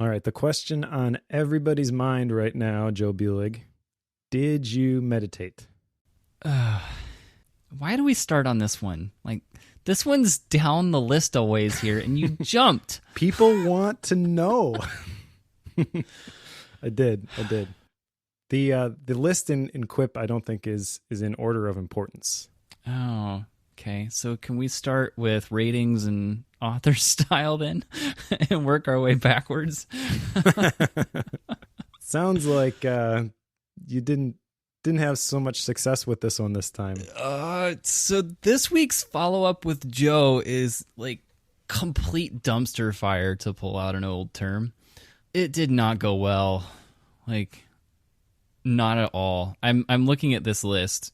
All right, the question on everybody's mind right now, Joe Bulig, did you meditate? Why do we start on this one? Like, this one's down the list a ways here, and you jumped. People want to know. I did. The list in Quip, I don't think is in order of importance. Oh, okay. So can we start with ratings and author style then, and work our way backwards? Sounds like you didn't have so much success with this one this time. So this week's follow-up with Joe is like complete dumpster fire, to pull out an old term. It did not go well. Like, not at all. I'm looking at this list.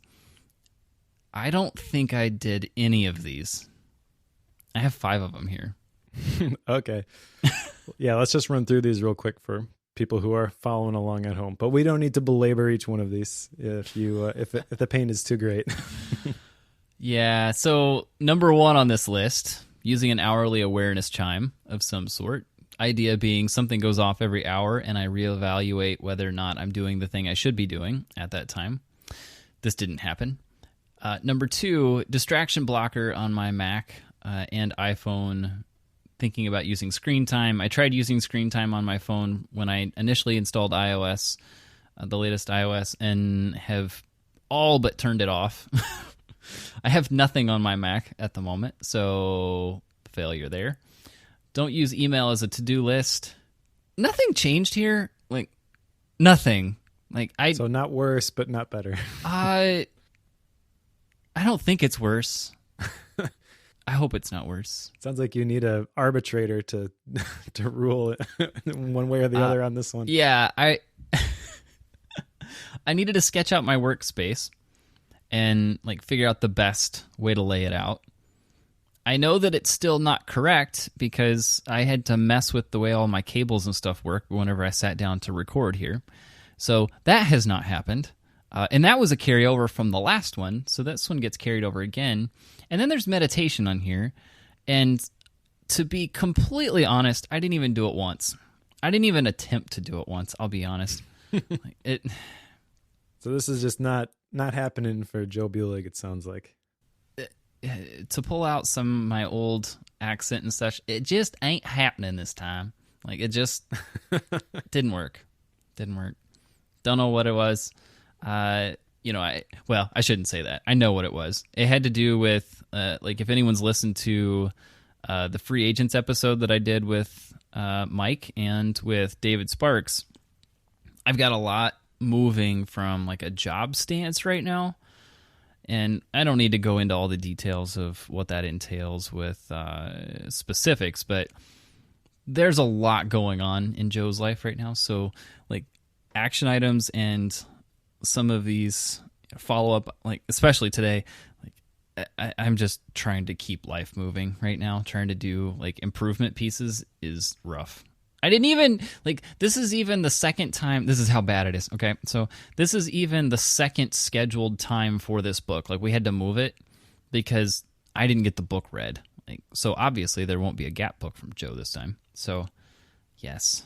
I don't think I did any of these. I have 5 of them here. Okay. Yeah, let's just run through these real quick for people who are following along at home. But we don't need to belabor each one of these if the pain is too great. Yeah, so number 1 on this list, using an hourly awareness chime of some sort. Idea being something goes off every hour and I reevaluate whether or not I'm doing the thing I should be doing at that time. This didn't happen. Number 2, distraction blocker on my Mac and iPhone, thinking about using screen time. I tried using screen time on my phone when I initially installed iOS, the latest iOS, and have all but turned it off. I have nothing on my Mac at the moment, so failure there. Don't use email as a to-do list. Nothing changed here. Like, nothing. So not worse, but not better. I don't think it's worse. I hope it's not worse. Sounds like you need a arbitrator to rule one way or the other on this one. Yeah, I needed to sketch out my workspace and figure out the best way to lay it out. I know that it's still not correct because I had to mess with the way all my cables and stuff work whenever I sat down to record here. So that has not happened. And that was a carryover from the last one, so this one gets carried over again. And then there's meditation on here. And to be completely honest, I didn't even do it once. I didn't even attempt to do it once, I'll be honest. So this is just not happening for Joe Bulig, it sounds like. To pull out some of my old accent and such, it just ain't happening this time. It just didn't work. Don't know what it was. I shouldn't say that. I know what it was. It had to do with, if anyone's listened to the Free Agents episode that I did with Mike and with David Sparks, I've got a lot moving from a job stance right now. And I don't need to go into all the details of what that entails with specifics, but there's a lot going on in Joe's life right now. So, action items and some of these follow-up, especially today, I'm just trying to keep life moving right now. Trying to do, improvement pieces is rough. I didn't even, this is even the second time, this is how bad it is, okay? So this is even the second scheduled time for this book. We had to move it because I didn't get the book read. So obviously there won't be a Gap book from Joe this time. So, yes,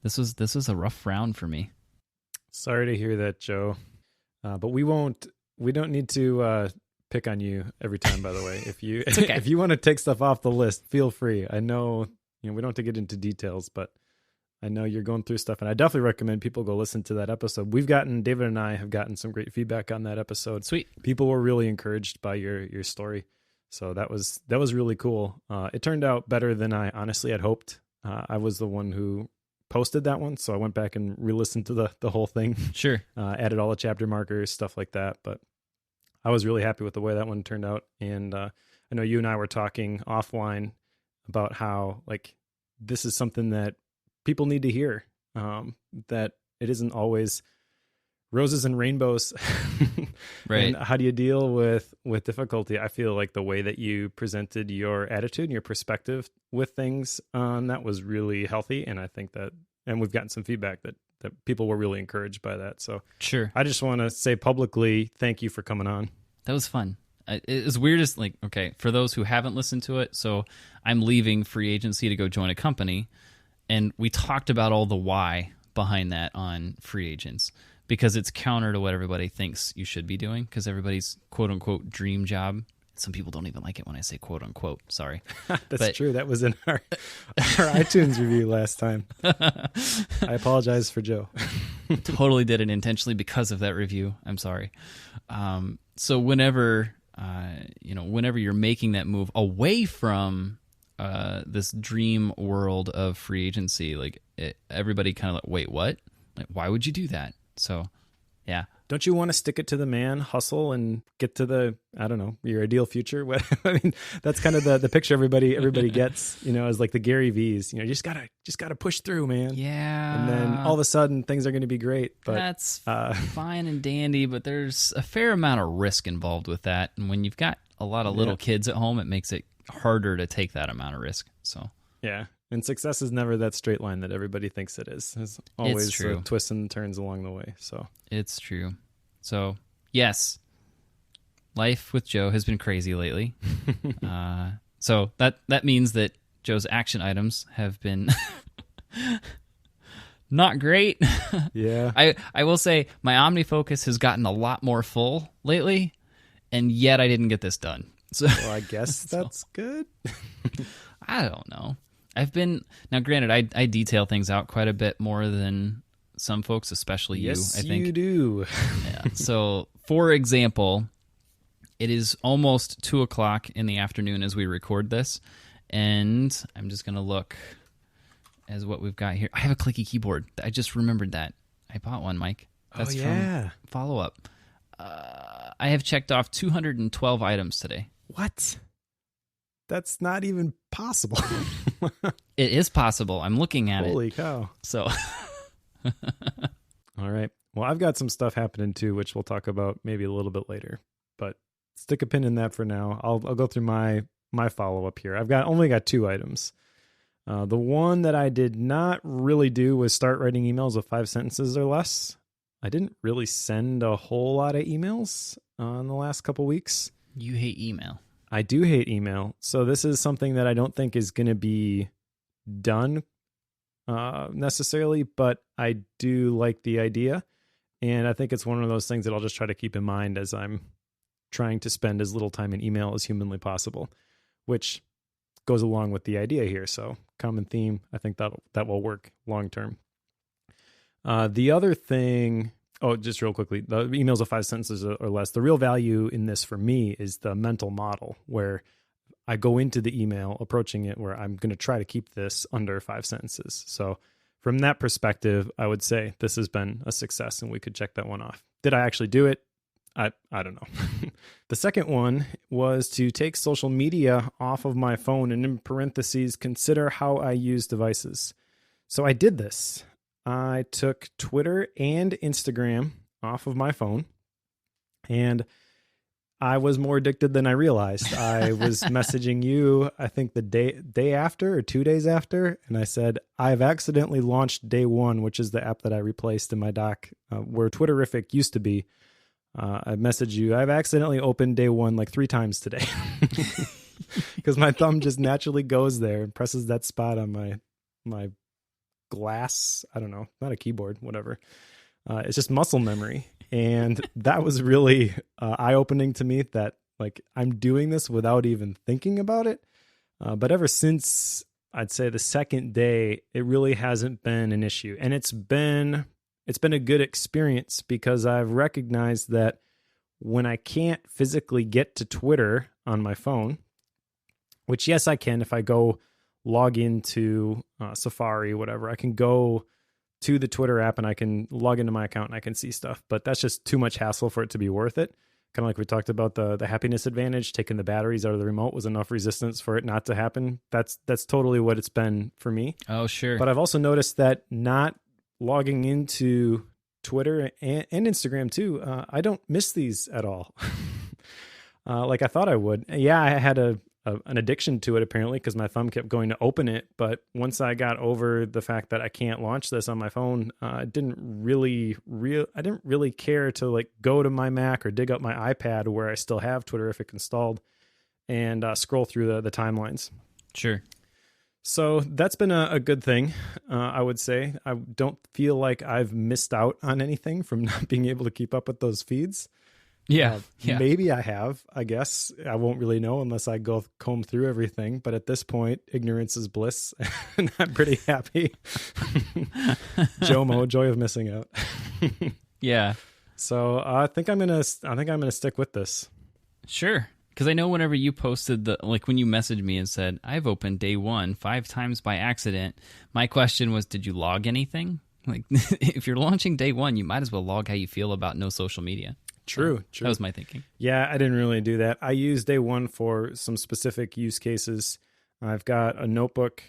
this was a rough round for me. Sorry to hear that, Joe. But we don't need to pick on you every time, by the way. If you okay. If you want to take stuff off the list, feel free. I know, we don't have to get into details, but I know you're going through stuff, and I definitely recommend people go listen to that episode. David and I have gotten some great feedback on that episode. Sweet. People were really encouraged by your story. So that was really cool. It turned out better than I honestly had hoped. I was the one who posted that one, so I went back and re-listened to the whole thing. Sure. Added all the chapter markers, stuff like that. But I was really happy with the way that one turned out. And I know you and I were talking offline about how this is something that people need to hear, that it isn't always roses and rainbows. Right. And how do you deal with difficulty? I feel like the way that you presented your attitude and your perspective with things, that was really healthy. And I think that, and we've gotten some feedback that people were really encouraged by that. So sure. I just want to say publicly, thank you for coming on. That was fun. As weird as, okay, for those who haven't listened to it, so I'm leaving Free Agency to go join a company, And we talked about all the why behind that on Free Agents, because it's counter to what everybody thinks you should be doing, because everybody's quote-unquote dream job. Some people don't even like it when I say quote-unquote. Sorry. That's true. That was in our iTunes review last time. I apologize for Joe. Totally did it intentionally because of that review. I'm sorry. So whenever you're making that move away from this dream world of free agency, like everybody kind of like, wait, what? Like, why would you do that? So, yeah. Don't you want to stick it to the man, hustle, and get to the, I don't know, your ideal future? I mean, that's kind of the picture everybody gets, as like the Gary V's. You just gotta push through, man. Yeah. And then all of a sudden things are going to be great. But that's fine and dandy, but there's a fair amount of risk involved with that. And when you've got a lot of little kids at home, it makes it harder to take that amount of risk. So yeah. And success is never that straight line that everybody thinks it is. There's always twists and turns along the way. So it's true. So yes, life with Joe has been crazy lately. So that means that Joe's action items have been not great. Yeah. I will say my OmniFocus has gotten a lot more full lately, and yet I didn't get this done. So well, I guess that's good. I don't know. Now granted, I detail things out quite a bit more than some folks, especially yes, you, I think. You do. Yeah. So, for example, it is almost 2:00 in the afternoon as we record this, and I'm just going to look as what we've got here. I have a clicky keyboard. I just remembered that. I bought one, Mike. That's from follow-up. I have checked off 212 items today. What? That's not even possible. It is possible. I'm looking at Holy cow. So... All right. Well, I've got some stuff happening too, which we'll talk about maybe a little bit later. But stick a pin in that for now. I'll go through my follow-up here. I've only got 2 items. The one that I did not really do was start writing emails with 5 sentences or less. I didn't really send a whole lot of emails in the last couple weeks. You hate email. I do hate email. So this is something that I don't think is going to be done necessarily, but I do like the idea. And I think it's one of those things that I'll just try to keep in mind as I'm trying to spend as little time in email as humanly possible, which goes along with the idea here. So common theme, I think that will work long term. The other thing, just real quickly, the emails of 5 sentences or less, the real value in this for me is the mental model where I go into the email approaching it where I'm going to try to keep this under 5 sentences. So from that perspective, I would say this has been a success and we could check that one off. Did I actually do it? I don't know. The second one was to take social media off of my phone and in parentheses, consider how I use devices. So I did this. I took Twitter and Instagram off of my phone, and I was more addicted than I realized. I was messaging you, I think the day after or 2 days after, and I said, I've accidentally launched Day One, which is the app that I replaced in my dock where Twitterific used to be. I messaged you, I've accidentally opened Day One like 3 times today because my thumb just naturally goes there and presses that spot on my glass. I don't know, not a keyboard, whatever. It's just muscle memory. And that was really eye-opening to me that like I'm doing this without even thinking about it. But ever since I'd say the second day, it really hasn't been an issue. And it's been a good experience because I've recognized that when I can't physically get to Twitter on my phone, which yes, I can if I go log into Safari, whatever, I can go to the Twitter app and I can log into my account and I can see stuff, but that's just too much hassle for it to be worth it. Kind of like we talked about the happiness advantage, taking the batteries out of the remote was enough resistance for it not to happen. That's totally what it's been for me. Oh, sure. But I've also noticed that not logging into Twitter and Instagram too, I don't miss these at all. Like I thought I would. Yeah, I had an addiction to it apparently because my thumb kept going to open it. But once I got over the fact that I can't launch this on my phone, I didn't really care to like go to my Mac or dig up my iPad where I still have Twitterific installed and scroll through the timelines. Sure. So that's been a good thing, I would say. I don't feel like I've missed out on anything from not being able to keep up with those feeds. Yeah. Maybe I have, I guess. I won't really know unless I go comb through everything. But at this point, ignorance is bliss. And I'm pretty happy. JOMO, joy of missing out. Yeah. So I think I'm gonna stick with this. Sure. Because I know whenever you posted when you messaged me and said, I've opened day 1 5 times by accident, my question was, did you log anything? Like, if you're launching day 1, you might as well log how you feel about no social media. True. That was my thinking. Yeah, I didn't really do that. I used day 1 for some specific use cases. I've got a notebook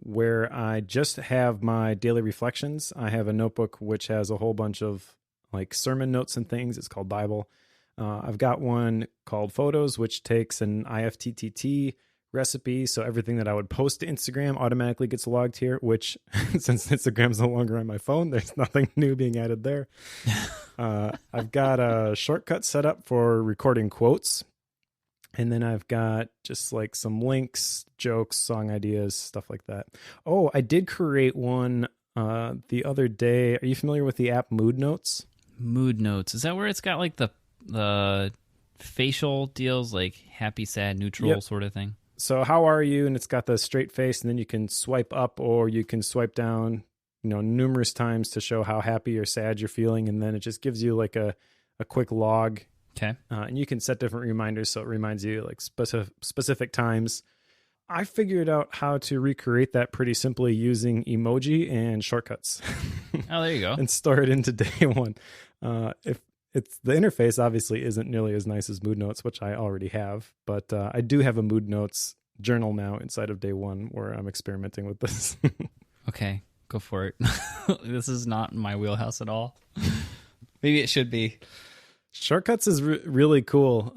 where I just have my daily reflections. I have a notebook which has a whole bunch of like sermon notes and things. It's called Bible. I've got one called Photos, which takes an IFTTT recipe. So everything that I would post to Instagram automatically gets logged here, which since Instagram's no longer on my phone, there's nothing new being added there. I've got a shortcut set up for recording quotes. And then I've got just like some links, jokes, song ideas, stuff like that. Oh, I did create one the other day. Are you familiar with the app Mood Notes? Mood Notes. Is that where it's got like the facial deals, like happy, sad, neutral sort of thing? So how are you? And it's got the straight face, and then you can swipe up or you can swipe down, numerous times to show how happy or sad you're feeling. And then it just gives you like a quick log. Okay. And you can set different reminders. So it reminds you like specific times. I figured out how to recreate that pretty simply using emoji and shortcuts. Oh, there you go. And store it into day 1. If it's the interface obviously isn't nearly as nice as Mood Notes, which I already have, but I do have a Mood Notes journal now inside of day 1 where I'm experimenting with this. Okay, go for it. This is not my wheelhouse at all. Maybe it should be. Shortcuts is really cool.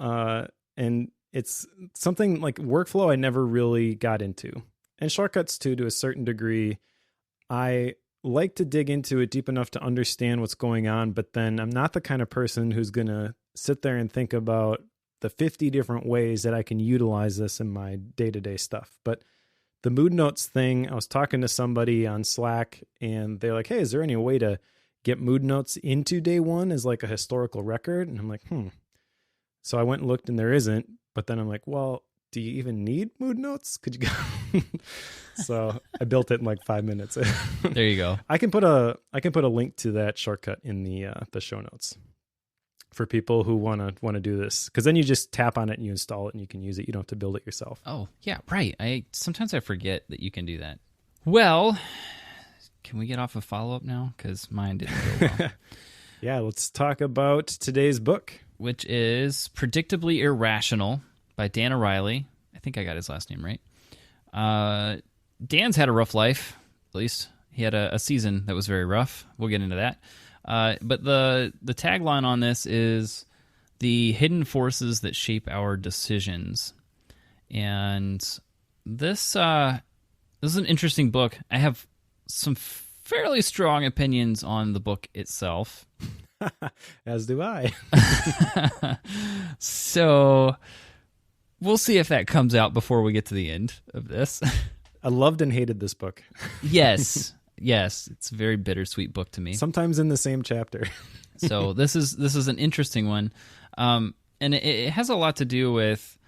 And it's something like workflow I never really got into. And shortcuts too, to a certain degree. I like to dig into it deep enough to understand what's going on, but then I'm not the kind of person who's going to sit there and think about the 50 different ways that I can utilize this in my day-to-day stuff. But the Mood Notes thing, I was talking to somebody on Slack and they're like, hey, is there any way to get Mood Notes into day 1 as like a historical record? And I'm like, So I went and looked and there isn't, but then I'm like, well, do you even need Mood Notes? Could you go? So I built it in like 5 minutes. There you go. I can put a link to that shortcut in the show notes for people who want to do this, because then you just tap on it and you install it and you can use it. You don't have to build it yourself. Oh yeah, right. Sometimes I forget that you can do that. Well, can we get off a follow-up now? Because mine didn't go well. Yeah, let's talk about today's book, which is Predictably Irrational by Dan Ariely. I think I got his last name right. Dan's had a rough life, at least. He had a season that was very rough. We'll get into that. But the tagline on this is the hidden forces that shape our decisions. And this is an interesting book. I have some fairly strong opinions on the book itself. As do I. So we'll see if that comes out before we get to the end of this. I loved and hated this book. Yes. It's a very bittersweet book to me. Sometimes in the same chapter. So this is an interesting one. And it has a lot to do with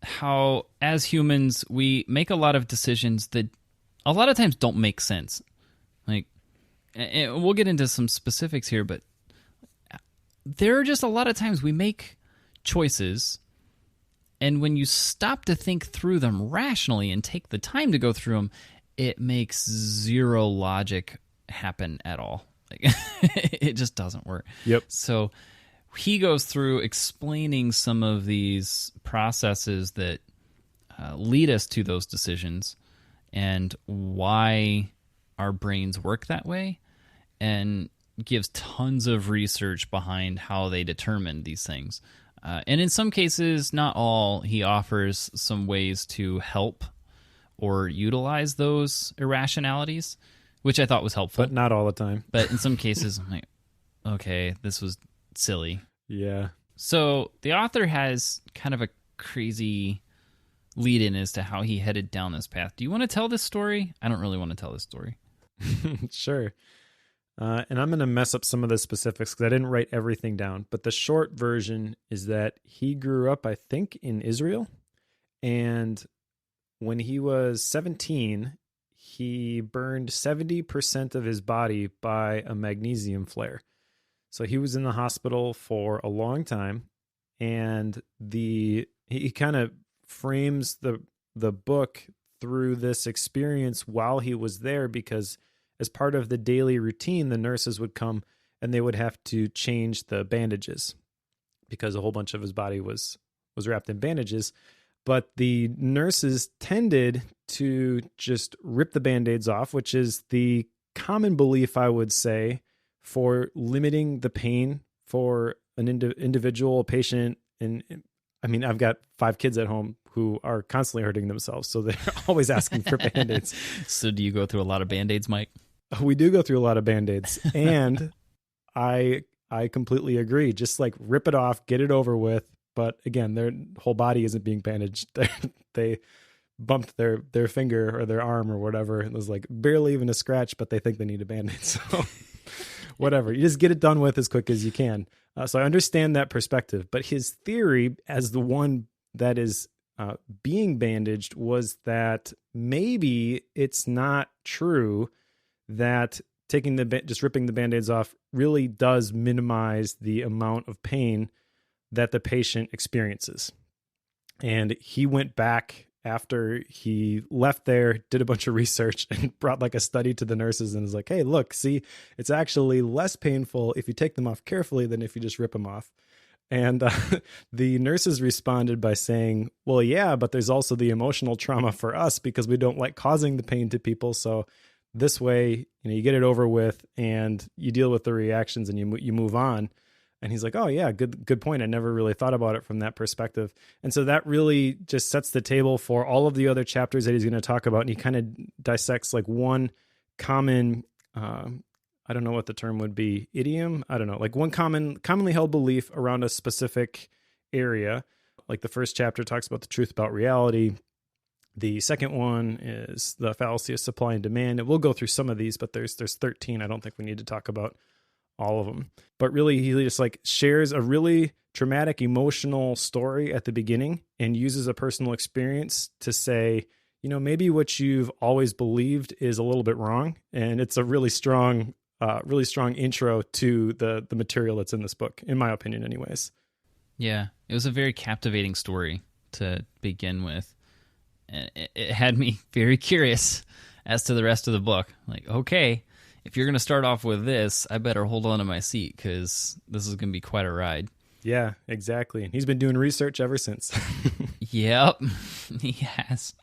how, as humans, we make a lot of decisions that a lot of times don't make sense. Like, and we'll get into some specifics here, but there are just a lot of times we make choices, and when you stop to think through them rationally and take the time to go through them, it makes zero logic happen at all. Like, it just doesn't work. Yep. So he goes through explaining some of these processes that lead us to those decisions and why our brains work that way, and gives tons of research behind how they determine these things. And in some cases, not all, he offers some ways to help or utilize those irrationalities, which I thought was helpful. But not all the time. But in some cases, I'm like, okay, this was silly. Yeah. So the author has kind of a crazy lead in as to how he headed down this path. Do you want to tell this story? I don't really want to tell this story. Sure. And I'm going to mess up some of the specifics because I didn't write everything down. But the short version is that he grew up, I think, in Israel. And when he was 17, he burned 70% of his body by a magnesium flare. So he was in the hospital for a long time. And he kind of frames the book through this experience while he was there, because as part of the daily routine, the nurses would come and they would have to change the bandages because a whole bunch of his body was wrapped in bandages. But the nurses tended to just rip the Band-Aids off, which is the common belief, I would say, for limiting the pain for an individual patient. And I mean, I've got 5 kids at home who are constantly hurting themselves, so they're always asking for Band-Aids. So do you go through a lot of Band-Aids, Mike? We do go through a lot of Band-Aids, and I completely agree. Just like rip it off, get it over with. But again, their whole body isn't being bandaged. They bumped their finger or their arm or whatever. It was like barely even a scratch, but they think they need a Band-Aid. So whatever, you just get it done with as quick as you can. So I understand that perspective. But his theory, as the one that is being bandaged, was that maybe it's not true that just ripping the Band-Aids off really does minimize the amount of pain that the patient experiences. And he went back after he left there, did a bunch of research, and brought like a study to the nurses and was like, hey, look, see, it's actually less painful if you take them off carefully than if you just rip them off. And the nurses responded by saying, well, yeah, but there's also the emotional trauma for us because we don't like causing the pain to people. So this way, you get it over with and you deal with the reactions and you move on. And he's like, oh yeah, good point. I never really thought about it from that perspective. And so that really just sets the table for all of the other chapters that he's going to talk about. And he kind of dissects like one common, I don't know what the term would be, idiom. I don't know, like one commonly held belief around a specific area. Like the first chapter talks about the truth about reality. The second one is the fallacy of supply and demand. And we'll go through some of these, but there's 13. I don't think we need to talk about all of them. But really, he just like shares a really traumatic, emotional story at the beginning and uses a personal experience to say, maybe what you've always believed is a little bit wrong. And it's a really strong intro to the material that's in this book, in my opinion, anyways. Yeah, it was a very captivating story to begin with. It had me very curious as to the rest of the book. Like, okay, if you're going to start off with this, I better hold on to my seat because this is going to be quite a ride. Yeah, exactly. And he's been doing research ever since. Yep, he has.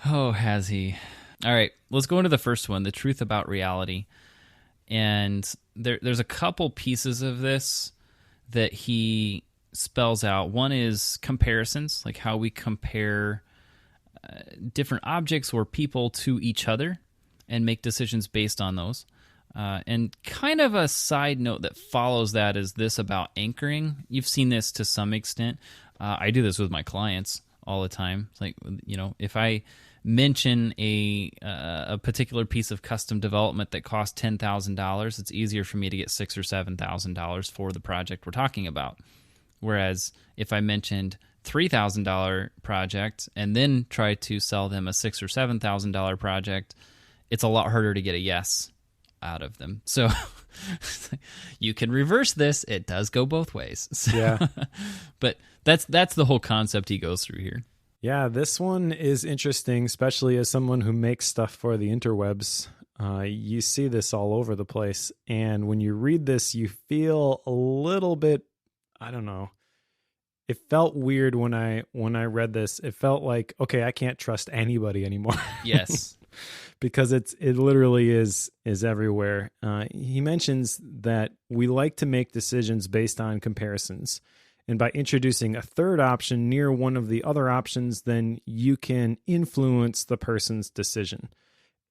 Oh, has he? All right, let's go into the first one, the truth about reality. And there's a couple pieces of this that he spells out. One is comparisons, like how we compare different objects or people to each other and make decisions based on those. And kind of a side note that follows that is this about anchoring. You've seen this to some extent. I do this with my clients all the time. It's like, if I mention a particular piece of custom development that costs $10,000, it's easier for me to get $6,000 or $7,000 for the project we're talking about. Whereas if I mentioned $3,000 project and then try to sell them a $6,000 or $7,000 project, it's a lot harder to get a yes out of them. So you can reverse this. It does go both ways. So, yeah. But that's the whole concept he goes through here. Yeah, this one is interesting, especially as someone who makes stuff for the interwebs. You see this all over the place. And when you read this, you feel a little bit, I don't know. It felt weird when I read this. It felt like, okay, I can't trust anybody anymore. Yes. Because it literally is everywhere. He mentions that we like to make decisions based on comparisons. And by introducing a third option near one of the other options, then you can influence the person's decision.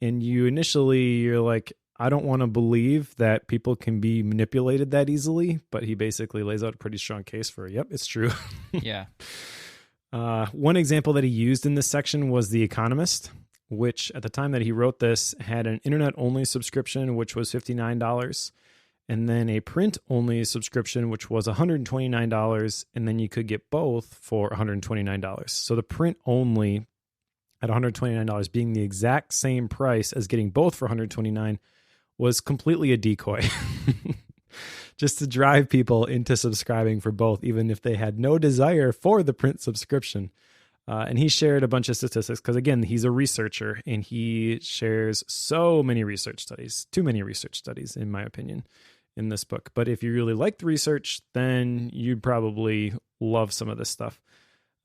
And you're like, I don't want to believe that people can be manipulated that easily, but he basically lays out a pretty strong case for, yep, it's true. Yeah. One example that he used in this section was The Economist, which at the time that he wrote this had an internet-only subscription, which was $59, and then a print-only subscription, which was $129, and then you could get both for $129. So the print-only at $129 being the exact same price as getting both for $129 was completely a decoy. Just to drive people into subscribing for both, even if they had no desire for the print subscription. And he shared a bunch of statistics because, again, he's a researcher and he shares so many research studies, too many research studies, in my opinion, in this book. But if you really like the research, then you'd probably love some of this stuff.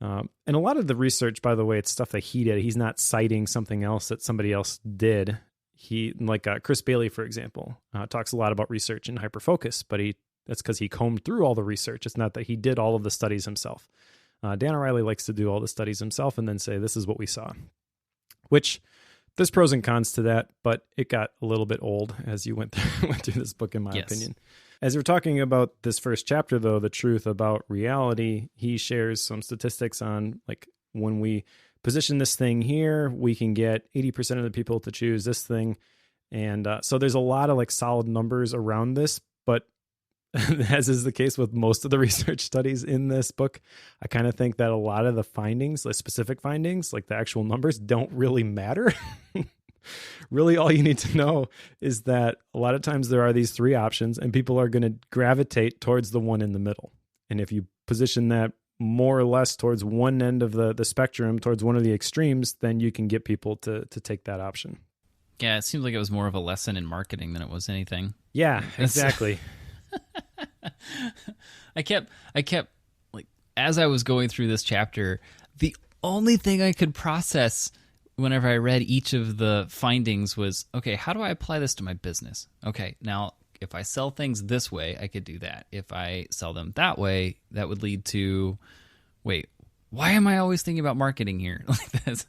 And a lot of the research, by the way, it's stuff that he did. He's not citing something else that somebody else did. He, like Chris Bailey, for example, talks a lot about research and hyperfocus, but that's because he combed through all the research. It's not that he did all of the studies himself. Dan Ariely likes to do all the studies himself and then say, this is what we saw, which there's pros and cons to that, but it got a little bit old as you went through this book, in my opinion. As we're talking about this first chapter, though, the truth about reality, he shares some statistics on, like, when we position this thing here, we can get 80% of the people to choose this thing. And so there's a lot of like solid numbers around this, but as is the case with most of the research studies in this book, I kind of think that a lot of the findings, the specific findings, like the actual numbers, don't really matter. Really, all you need to know is that a lot of times there are these three options and people are going to gravitate towards the one in the middle. And if you position that more or less towards one end of the spectrum, towards one of the extremes, then you can get people to take that option. Yeah, it seems like it was more of a lesson in marketing than it was anything. Yeah, exactly. I kept like, as I was going through this chapter, the only thing I could process whenever I read each of the findings was, okay, how do I apply this to my business? Okay, now if I sell things this way, I could do that. If I sell them that way, that would lead to, wait, why am I always thinking about marketing here? Like that's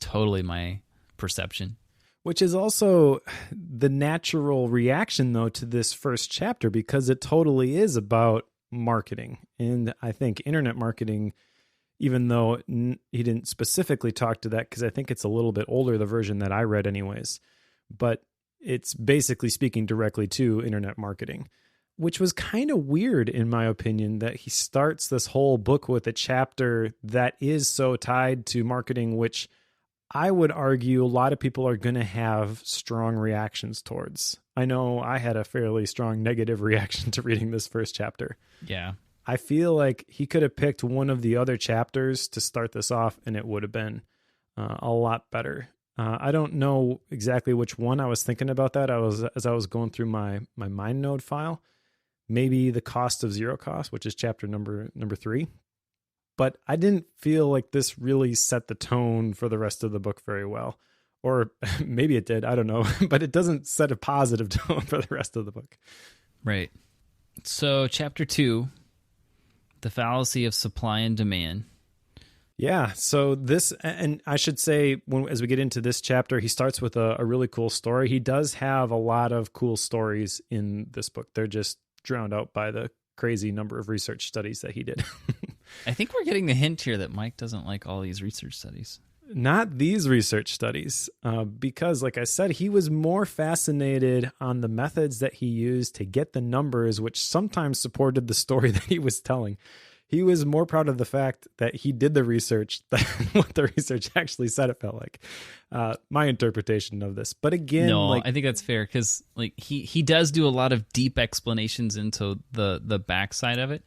totally my perception. Which is also the natural reaction, though, to this first chapter, because it totally is about marketing. And I think internet marketing, even though he didn't specifically talk to that, because I think it's a little bit older, the version that I read anyways, but it's basically speaking directly to internet marketing, which was kind of weird, in my opinion, that he starts this whole book with a chapter that is so tied to marketing, which I would argue a lot of people are going to have strong reactions towards. I know I had a fairly strong negative reaction to reading this first chapter. Yeah. I feel like he could have picked one of the other chapters to start this off, and it would have been a lot better. I don't know exactly which one. I was thinking about that. As I was going through my MindNode file, maybe The Cost of Zero Cost, which is chapter number 3. But I didn't feel like this really set the tone for the rest of the book very well. Or maybe it did, I don't know. But it doesn't set a positive tone for the rest of the book. Right. So chapter 2, the fallacy of supply and demand. Yeah, so this, and I should say, as we get into this chapter, he starts with a really cool story. He does have a lot of cool stories in this book. They're just drowned out by the crazy number of research studies that he did. I think we're getting the hint here that Mike doesn't like all these research studies. Not these research studies, because, like I said, he was more fascinated on the methods that he used to get the numbers, which sometimes supported the story that he was telling. He was more proud of the fact that he did the research than what the research actually said it felt like. My interpretation of this. But again, no, I think that's fair because like he does do a lot of deep explanations into the backside of it.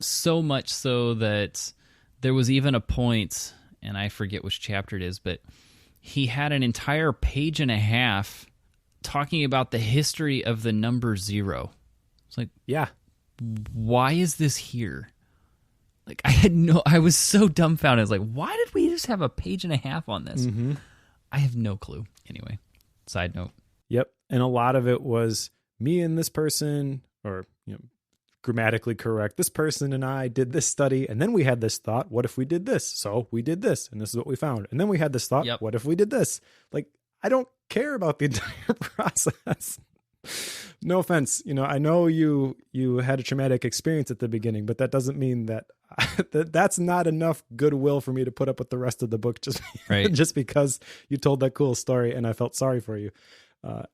So much so that there was even a point, and I forget which chapter it is, but he had an entire page and a half talking about the history of the number 0. It's like, yeah, why is this here? Like I was so dumbfounded. I was like, why did we just have a page and a half on this? Mm-hmm. I have no clue. Anyway, side note. Yep. And a lot of it was me and this person, or, grammatically correct. This person and I did this study, and then we had this thought, what if we did this? So we did this, and this is what we found. And then we had this thought, What if we did this? Like, I don't care about the entire process. No offense. I know you had a traumatic experience at the beginning, but that doesn't mean that that's not enough goodwill for me to put up with the rest of the book just, Right. just because you told that cool story and I felt sorry for you.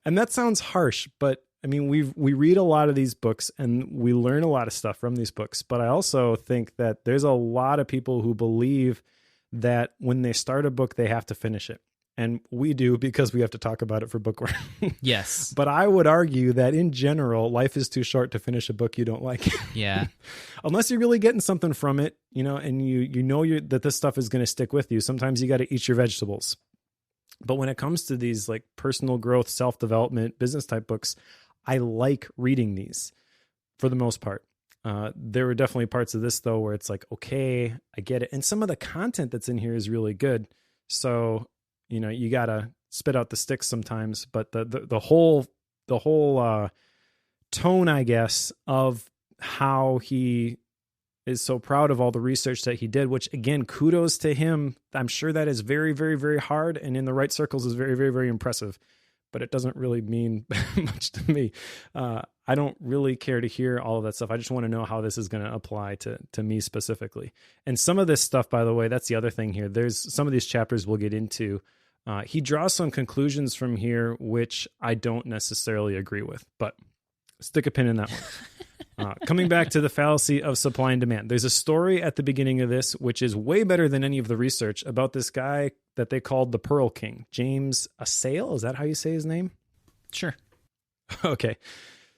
And that sounds harsh, but I mean, we read a lot of these books and we learn a lot of stuff from these books, but I also think that there's a lot of people who believe that when they start a book, they have to finish it. And we do because we have to talk about it for Bookworm. Yes. But I would argue that in general, life is too short to finish a book you don't like. Yeah. Unless you're really getting something from it, and you know that this stuff is going to stick with you. Sometimes you got to eat your vegetables. But when it comes to these like personal growth, self-development, business type books, I like reading these for the most part. There were definitely parts of this though where it's like, okay, I get it. And some of the content that's in here is really good. So, you got to spit out the sticks sometimes, but the whole tone, I guess, of how he is so proud of all the research that he did, which again, kudos to him. I'm sure that is very, very, very hard. And in the right circles is very, very, very impressive, but it doesn't really mean much to me. I don't really care to hear all of that stuff. I just want to know how this is going to apply to me specifically. And some of this stuff, by the way, that's the other thing here. There's some of these chapters we'll get into. He draws some conclusions from here, which I don't necessarily agree with, but stick a pin in that one. Coming back to the fallacy of supply and demand. There's a story at the beginning of this, which is way better than any of the research, about this guy that they called the Pearl King, James Assail. Is that how you say his name? Sure. Okay.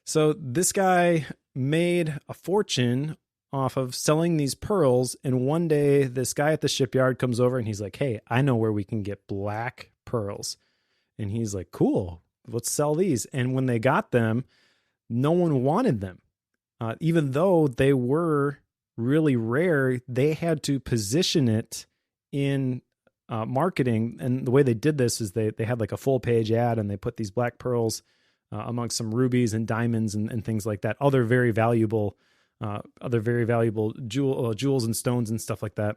So this guy made a fortune off of selling these pearls. And one day this guy at the shipyard comes over and he's like, hey, I know where we can get black pearls. And he's like, cool, let's sell these. And when they got them, no one wanted them. Even though they were really rare, they had to position it in marketing. And the way they did this is they had like a full page ad and they put these black pearls amongst some rubies and diamonds and things like that. Other very valuable jewels and stones and stuff like that,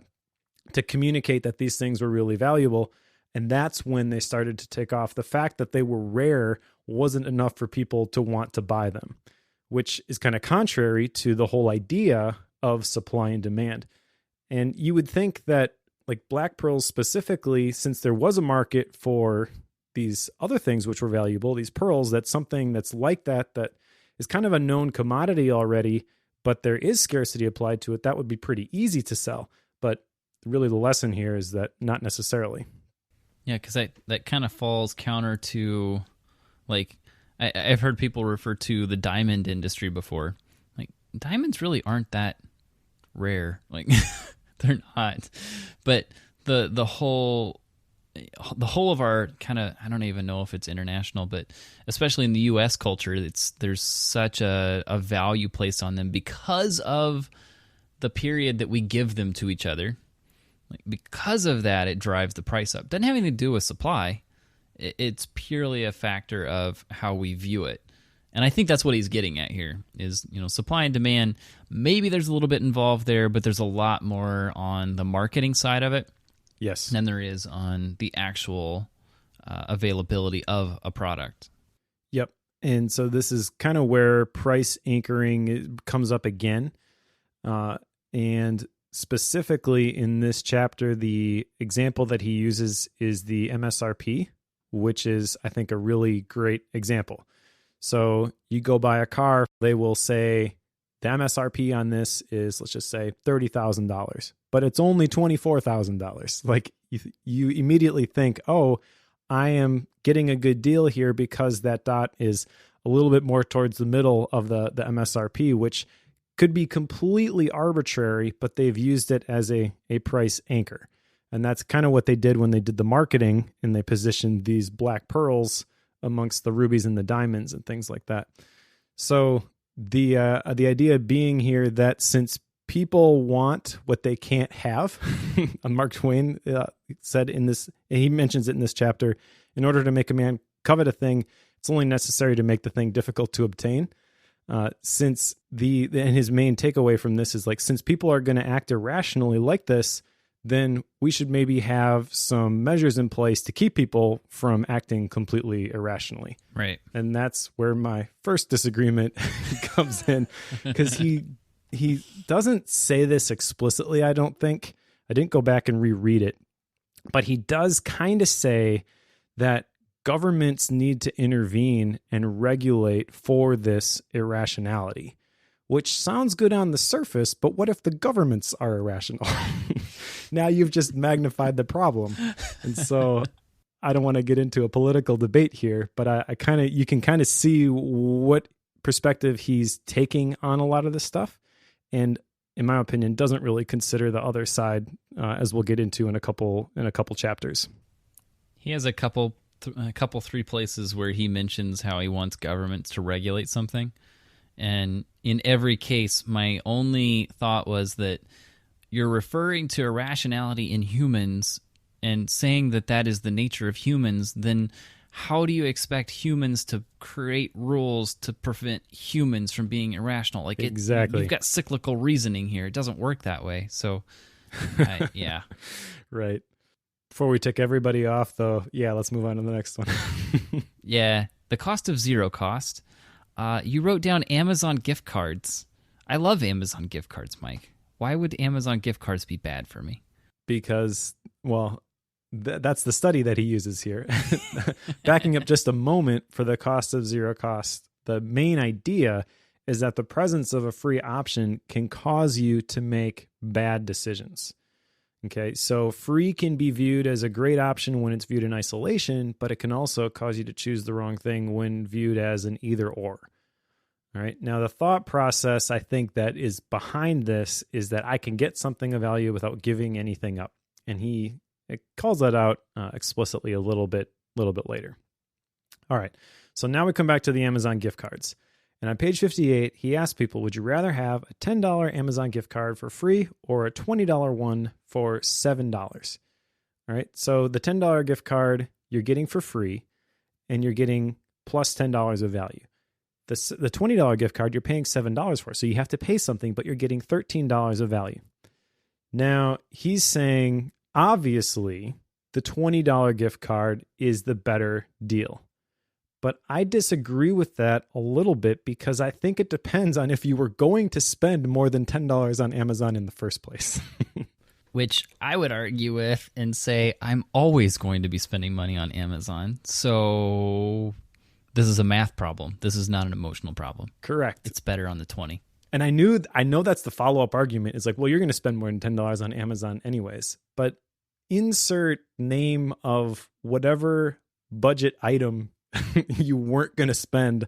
to communicate that these things were really valuable. And that's when they started to take off. The fact that they were rare wasn't enough for people to want to buy them, which is kind of contrary to the whole idea of supply and demand. And you would think that like black pearls specifically, since there was a market for these other things which were valuable, these pearls, that's something that's like that is kind of a known commodity already, but there is scarcity applied to it. That would be pretty easy to sell. But really the lesson here is that not necessarily. Yeah, because that kind of falls counter to, like, I've heard people refer to the diamond industry before. Like, diamonds really aren't that rare. Like, they're not. But the whole of our kind of, I don't even know if it's international, but especially in the U.S. culture, there's such a value placed on them because of the period that we give them to each other. Like, because of that, it drives the price up. Doesn't have anything to do with supply. It's purely a factor of how we view it. And I think that's what he's getting at here is, supply and demand. Maybe there's a little bit involved there, but there's a lot more on the marketing side of it. Yes. Than there is on the actual availability of a product. Yep. And so this is kind of where price anchoring comes up again. And specifically in this chapter, the example that he uses is the MSRP, which is, I think, a really great example. So you go buy a car, they will say the MSRP on this is, let's just say, $30,000, but it's only $24,000. Like you immediately think, oh, I am getting a good deal here because that dot is a little bit more towards the middle of the MSRP, which could be completely arbitrary, but they've used it as a price anchor. And that's kind of what they did when they did the marketing and they positioned these black pearls amongst the rubies and the diamonds and things like that. So the idea being here that since people want what they can't have, Mark Twain said in this, he mentions it in this chapter, in order to make a man covet a thing, it's only necessary to make the thing difficult to obtain. And his main takeaway from this is like, since people are going to act irrationally like this, then we should maybe have some measures in place to keep people from acting completely irrationally. Right. And that's where my first disagreement comes in, because he he doesn't say this explicitly, I don't think. I didn't go back and reread it, but he does kind of say that governments need to intervene and regulate for this irrationality, which sounds good on the surface, but what if the governments are irrational? Now you've just magnified the problem. And so I don't want to get into a political debate here, but you can kind of see what perspective he's taking on a lot of this stuff. And in my opinion, doesn't really consider the other side, as we'll get into in a couple chapters. He has a couple 3 places where he mentions how he wants governments to regulate something. And in every case, my only thought was that you're referring to irrationality in humans and saying that that is the nature of humans, then how do you expect humans to create rules to prevent humans from being irrational? Like exactly. You've got cyclical reasoning here. It doesn't work that way. So, yeah. Right. Before we tick everybody off, though, let's move on to the next one. Yeah. The cost of zero cost. You wrote down Amazon gift cards. I love Amazon gift cards, Mike. Why would Amazon gift cards be bad for me? Because, that's the study that he uses here. Backing up just a moment for the cost of zero cost, the main idea is that the presence of a free option can cause you to make bad decisions. Okay, so free can be viewed as a great option when it's viewed in isolation, but it can also cause you to choose the wrong thing when viewed as an either or. All right, now the thought process I think that is behind this is that I can get something of value without giving anything up. And it calls that out explicitly a little bit later. All right, so now we come back to the Amazon gift cards. And on page 58, he asks people, would you rather have a $10 Amazon gift card for free or a $20 one for $7? All right, so the $10 gift card you're getting for free, and you're getting plus $10 of value. The $20 gift card you're paying $7 for, so you have to pay something, but you're getting $13 of value. Now, he's saying, obviously, the $20 gift card is the better deal. But I disagree with that a little bit because I think it depends on if you were going to spend more than $10 on Amazon in the first place. Which I would argue with and say I'm always going to be spending money on Amazon. So this is a math problem. This is not an emotional problem. Correct. It's better on the 20. And I know that's the follow-up argument. It's like, well, you're going to spend more than $10 on Amazon anyways. But insert name of whatever budget item you weren't going to spend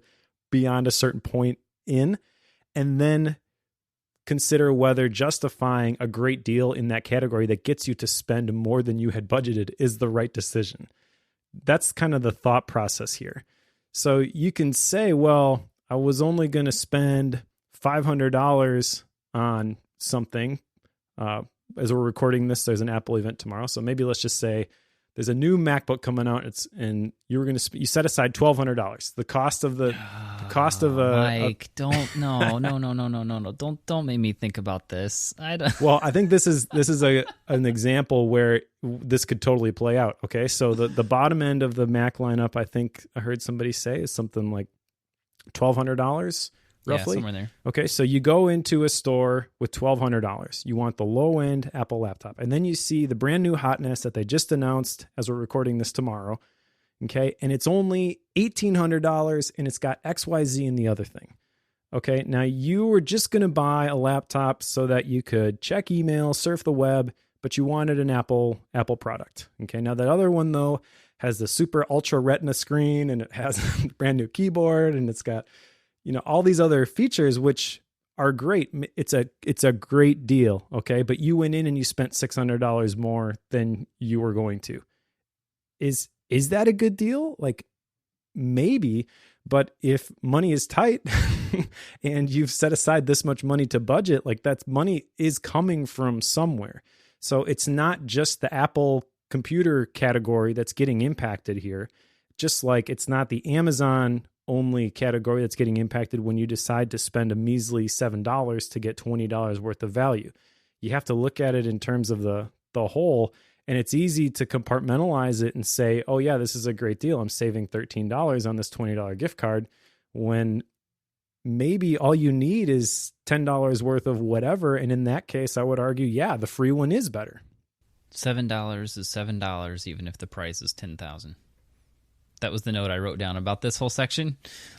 beyond a certain point in, and then consider whether justifying a great deal in that category that gets you to spend more than you had budgeted is the right decision. That's kind of the thought process here. So you can say, well, I was only going to spend $500 on something. As we're recording this, there's an Apple event tomorrow. So maybe let's just say there's a new MacBook coming out. You you set aside $1,200. The cost of Mike, don't make me think about this. Well, I think this is an example where this could totally play out. Okay, so the bottom end of the Mac lineup, I think I heard somebody say, is something like $1,200. Roughly? Yeah, somewhere there. Okay, so you go into a store with $1,200. You want the low-end Apple laptop. And then you see the brand new hotness that they just announced as we're recording this tomorrow. Okay, and it's only $1,800, and it's got XYZ in the other thing. Okay, now you were just going to buy a laptop so that you could check email, surf the web, but you wanted an Apple product. Okay, now that other one, though, has the super ultra retina screen, and it has a brand new keyboard, and it's got all these other features, which are great. It's a great deal. Okay. But you went in and you spent $600 more than you were going to. Is that a good deal? Like maybe, but if money is tight and you've set aside this much money to budget, like that money is coming from somewhere. So it's not just the Apple computer category that's getting impacted here. Just like it's not the Amazon only category that's getting impacted when you decide to spend a measly $7 to get $20 worth of value. You have to look at it in terms of the whole, and it's easy to compartmentalize it and say, oh yeah, this is a great deal. I'm saving $13 on this $20 gift card, when maybe all you need is $10 worth of whatever. And in that case, I would argue, yeah, the free one is better. $7 is $7, even if the price is $10,000. That was the note I wrote down about this whole section.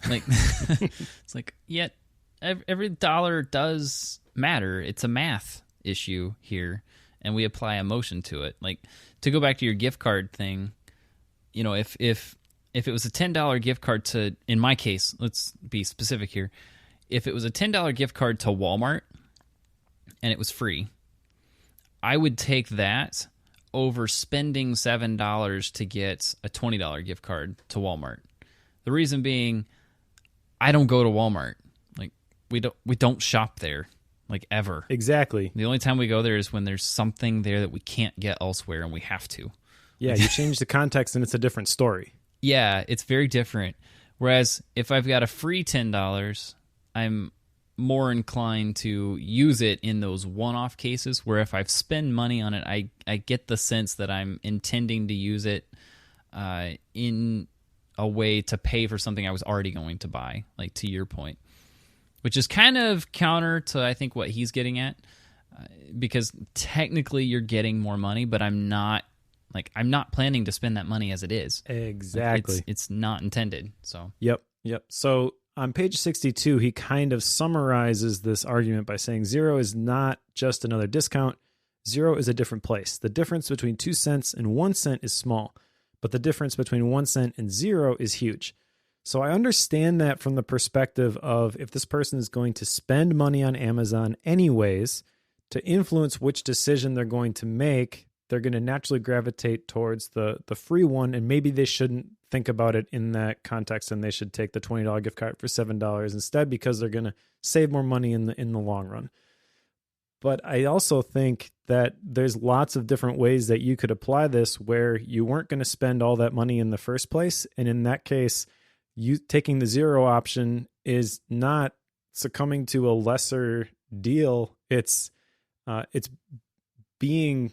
Like, it's like, yet every dollar does matter. It's a math issue here, and we apply emotion to it. Like, to go back to your gift card thing, you know, if it was a $10 gift card to, in my case, let's be specific here, if it was a $10 gift card to Walmart and it was free, I would take that over spending $7 to get a $20 gift card to Walmart. The reason being, I don't go to Walmart. Like, we don't shop there, like, ever. Exactly. The only time we go there is when there's something there that we can't get elsewhere and we have to. Yeah, you change the context and it's a different story. Yeah, it's very different. Whereas if I've got a free $10, I'm more inclined to use it in those one-off cases where if I spend money on it, I get the sense that I'm intending to use it in a way to pay for something I was already going to buy, like to your point, which is kind of counter to, I think, what he's getting at, because technically you're getting more money, but I'm not planning to spend that money as it is. Exactly. Like, it's not intended. So Yep. So on page 62, he kind of summarizes this argument by saying 0 is not just another discount. 0 is a different place. The difference between 2 cents and 1 cent is small, but the difference between 1 cent and 0 is huge. So I understand that from the perspective of, if this person is going to spend money on Amazon anyways, to influence which decision they're going to make, they're going to naturally gravitate towards the free one, and maybe they shouldn't think about it in that context, and they should take the $20 gift card for $7 instead, because they're going to save more money in the long run. But I also think that there's lots of different ways that you could apply this where you weren't going to spend all that money in the first place, and in that case, you taking the 0 option is not succumbing to a lesser deal. It's viewing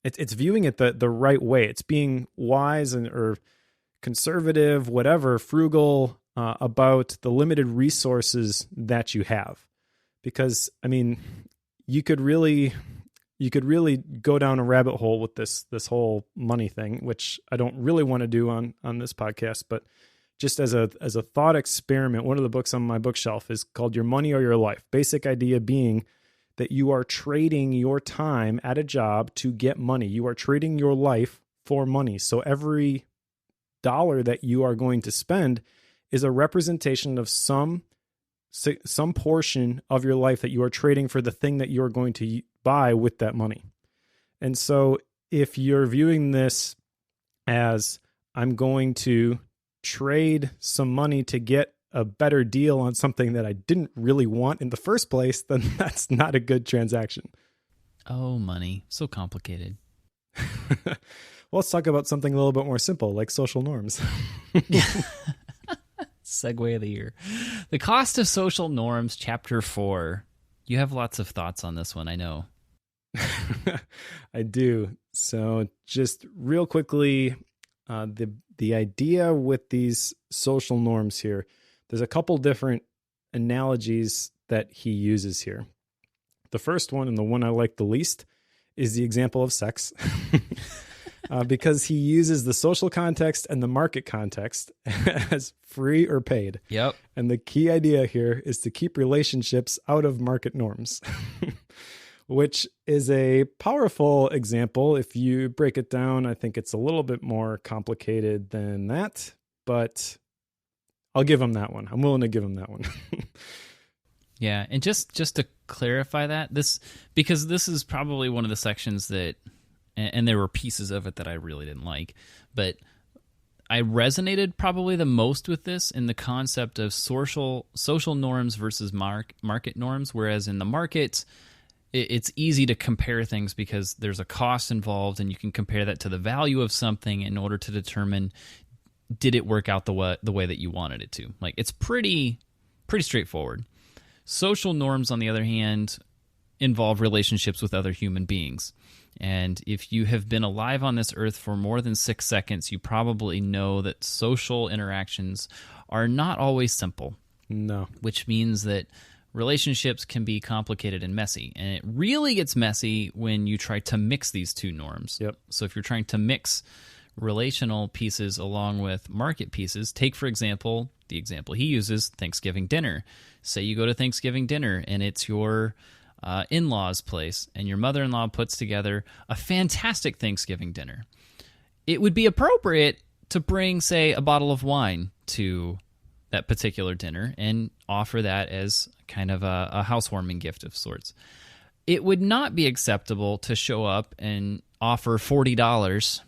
it the right way. It's being wise or conservative, whatever, frugal about the limited resources that you have. Because, I mean, you could really go down a rabbit hole with this whole money thing, which I don't really want to do on this podcast, but just as a thought experiment, one of the books on my bookshelf is called Your Money or Your Life. Basic idea being that you are trading your time at a job to get money. You are trading your life for money. So every dollar that you are going to spend is a representation of some portion of your life that you are trading for the thing that you are going to buy with that money. And so if you're viewing this as, I'm going to trade some money to get a better deal on something that I didn't really want in the first place, then that's not a good transaction. Oh, money. So complicated. Well, let's talk about something a little bit more simple, like social norms. Segue of the year. The Cost of Social Norms, Chapter 4. You have lots of thoughts on this one, I know. I do. So just real quickly, the idea with these social norms here, there's a couple different analogies that he uses here. The first one, and the one I like the least, is the example of sex. Because he uses the social context and the market context as free or paid. Yep. And the key idea here is to keep relationships out of market norms, which is a powerful example. If you break it down, I think it's a little bit more complicated than that, but I'll give him that one. I'm willing to give him that one. Yeah, and just to clarify that, because this is probably one of the sections that, and there were pieces of it that I really didn't like, but I resonated probably the most with this in the concept of social norms versus market norms, whereas in the market, it's easy to compare things because there's a cost involved, and you can compare that to the value of something in order to determine, did it work out the way that you wanted it to? Like, it's pretty straightforward. Social norms, on the other hand, involve relationships with other human beings. And if you have been alive on this earth for more than 6 seconds, you probably know that social interactions are not always simple. No. which means that relationships can be complicated and messy. And it really gets messy when you try to mix these two norms. Yep. So if you're trying to mix relational pieces along with market pieces, take, for example, the example he uses, Thanksgiving dinner. Say you go to Thanksgiving dinner and it's your in-laws' place, and your mother-in-law puts together a fantastic Thanksgiving dinner. It would be appropriate to bring, say, a bottle of wine to that particular dinner and offer that as kind of a housewarming gift of sorts. It would not be acceptable to show up and offer $40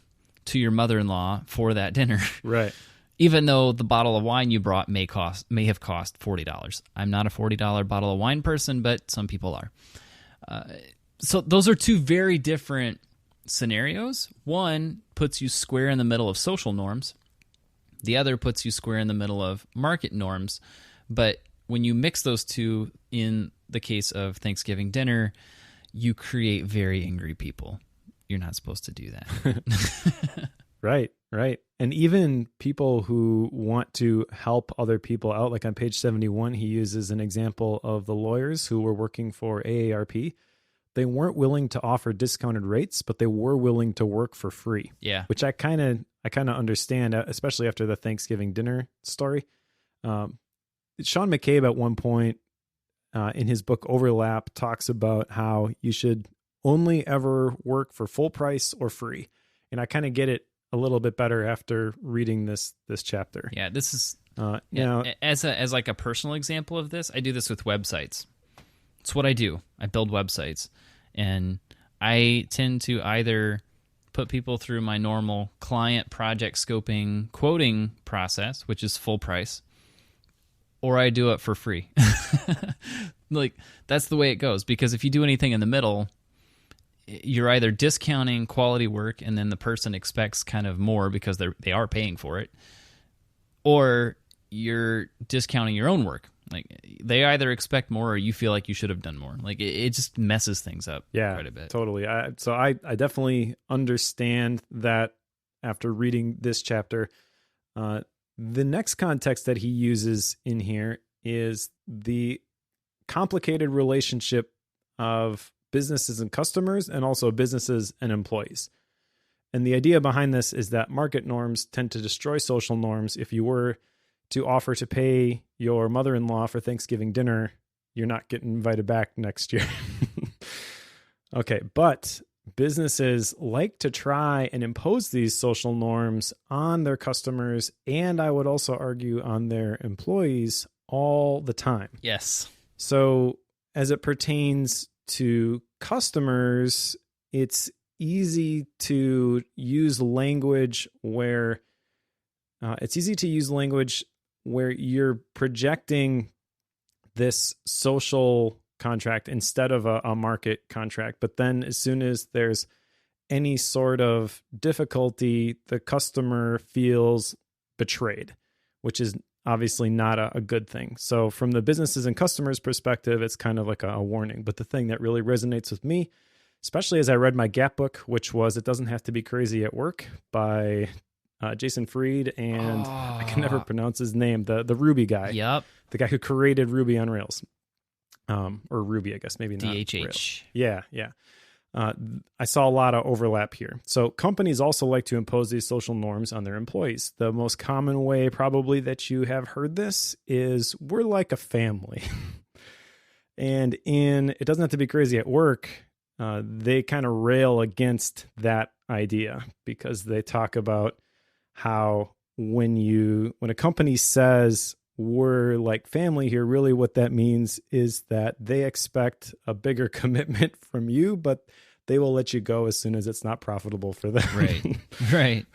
to your mother-in-law for that dinner. Right. Even though the bottle of wine you brought may have cost $40. I'm not a $40 bottle of wine person, but some people are. So those are two very different scenarios. One puts you square in the middle of social norms. The other puts you square in the middle of market norms. But when you mix those two, in the case of Thanksgiving dinner, you create very angry people. You're not supposed to do that. Right. And even people who want to help other people out, like on page 71, he uses an example of the lawyers who were working for AARP. They weren't willing to offer discounted rates, but they were willing to work for free. Yeah. Which I kind of understand, especially after the Thanksgiving dinner story. Sean McCabe at one point in his book Overlap talks about how you should only ever work for full price or free. And I kind of get it a little bit better after reading this chapter. Yeah, this is now, as like a personal example of this, I do this with websites. It's what I do. I build websites, and I tend to either put people through my normal client project scoping quoting process, which is full price, or I do it for free. Like, that's the way it goes, because if you do anything in the middle, you're either discounting quality work and then the person expects kind of more because they are paying for it, or you're discounting your own work. Like, they either expect more or you feel like you should have done more. Like, it just messes things up quite a bit. Totally. So I definitely understand that after reading this chapter. The next context that he uses in here is the complicated relationship of businesses and customers, and also businesses and employees. And the idea behind this is that market norms tend to destroy social norms. If you were to offer to pay your mother-in-law for Thanksgiving dinner, you're not getting invited back next year. Okay, but businesses like to try and impose these social norms on their customers, and I would also argue on their employees all the time. Yes. So as it pertains to customers, it's easy to use language where you're projecting this social contract instead of a market contract. But then as soon as there's any sort of difficulty, the customer feels betrayed, which is obviously not a good thing. So from the businesses and customers perspective, it's kind of like a warning. But the thing that really resonates with me, especially as I read my Gap book, which was It Doesn't Have to Be Crazy at Work by Jason Fried, and I can never pronounce his name, the Ruby guy. Yep. The guy who created Ruby on Rails. Or Ruby, I guess, maybe not. DHH. Rails. Yeah. I saw a lot of overlap here. So companies also like to impose these social norms on their employees. The most common way probably that you have heard this is we're like a family. And in It Doesn't Have to Be Crazy at Work, they kind of rail against that idea, because they talk about how when a company says we're like family here, really what that means is that they expect a bigger commitment from you, but they will let you go as soon as it's not profitable for them. Right.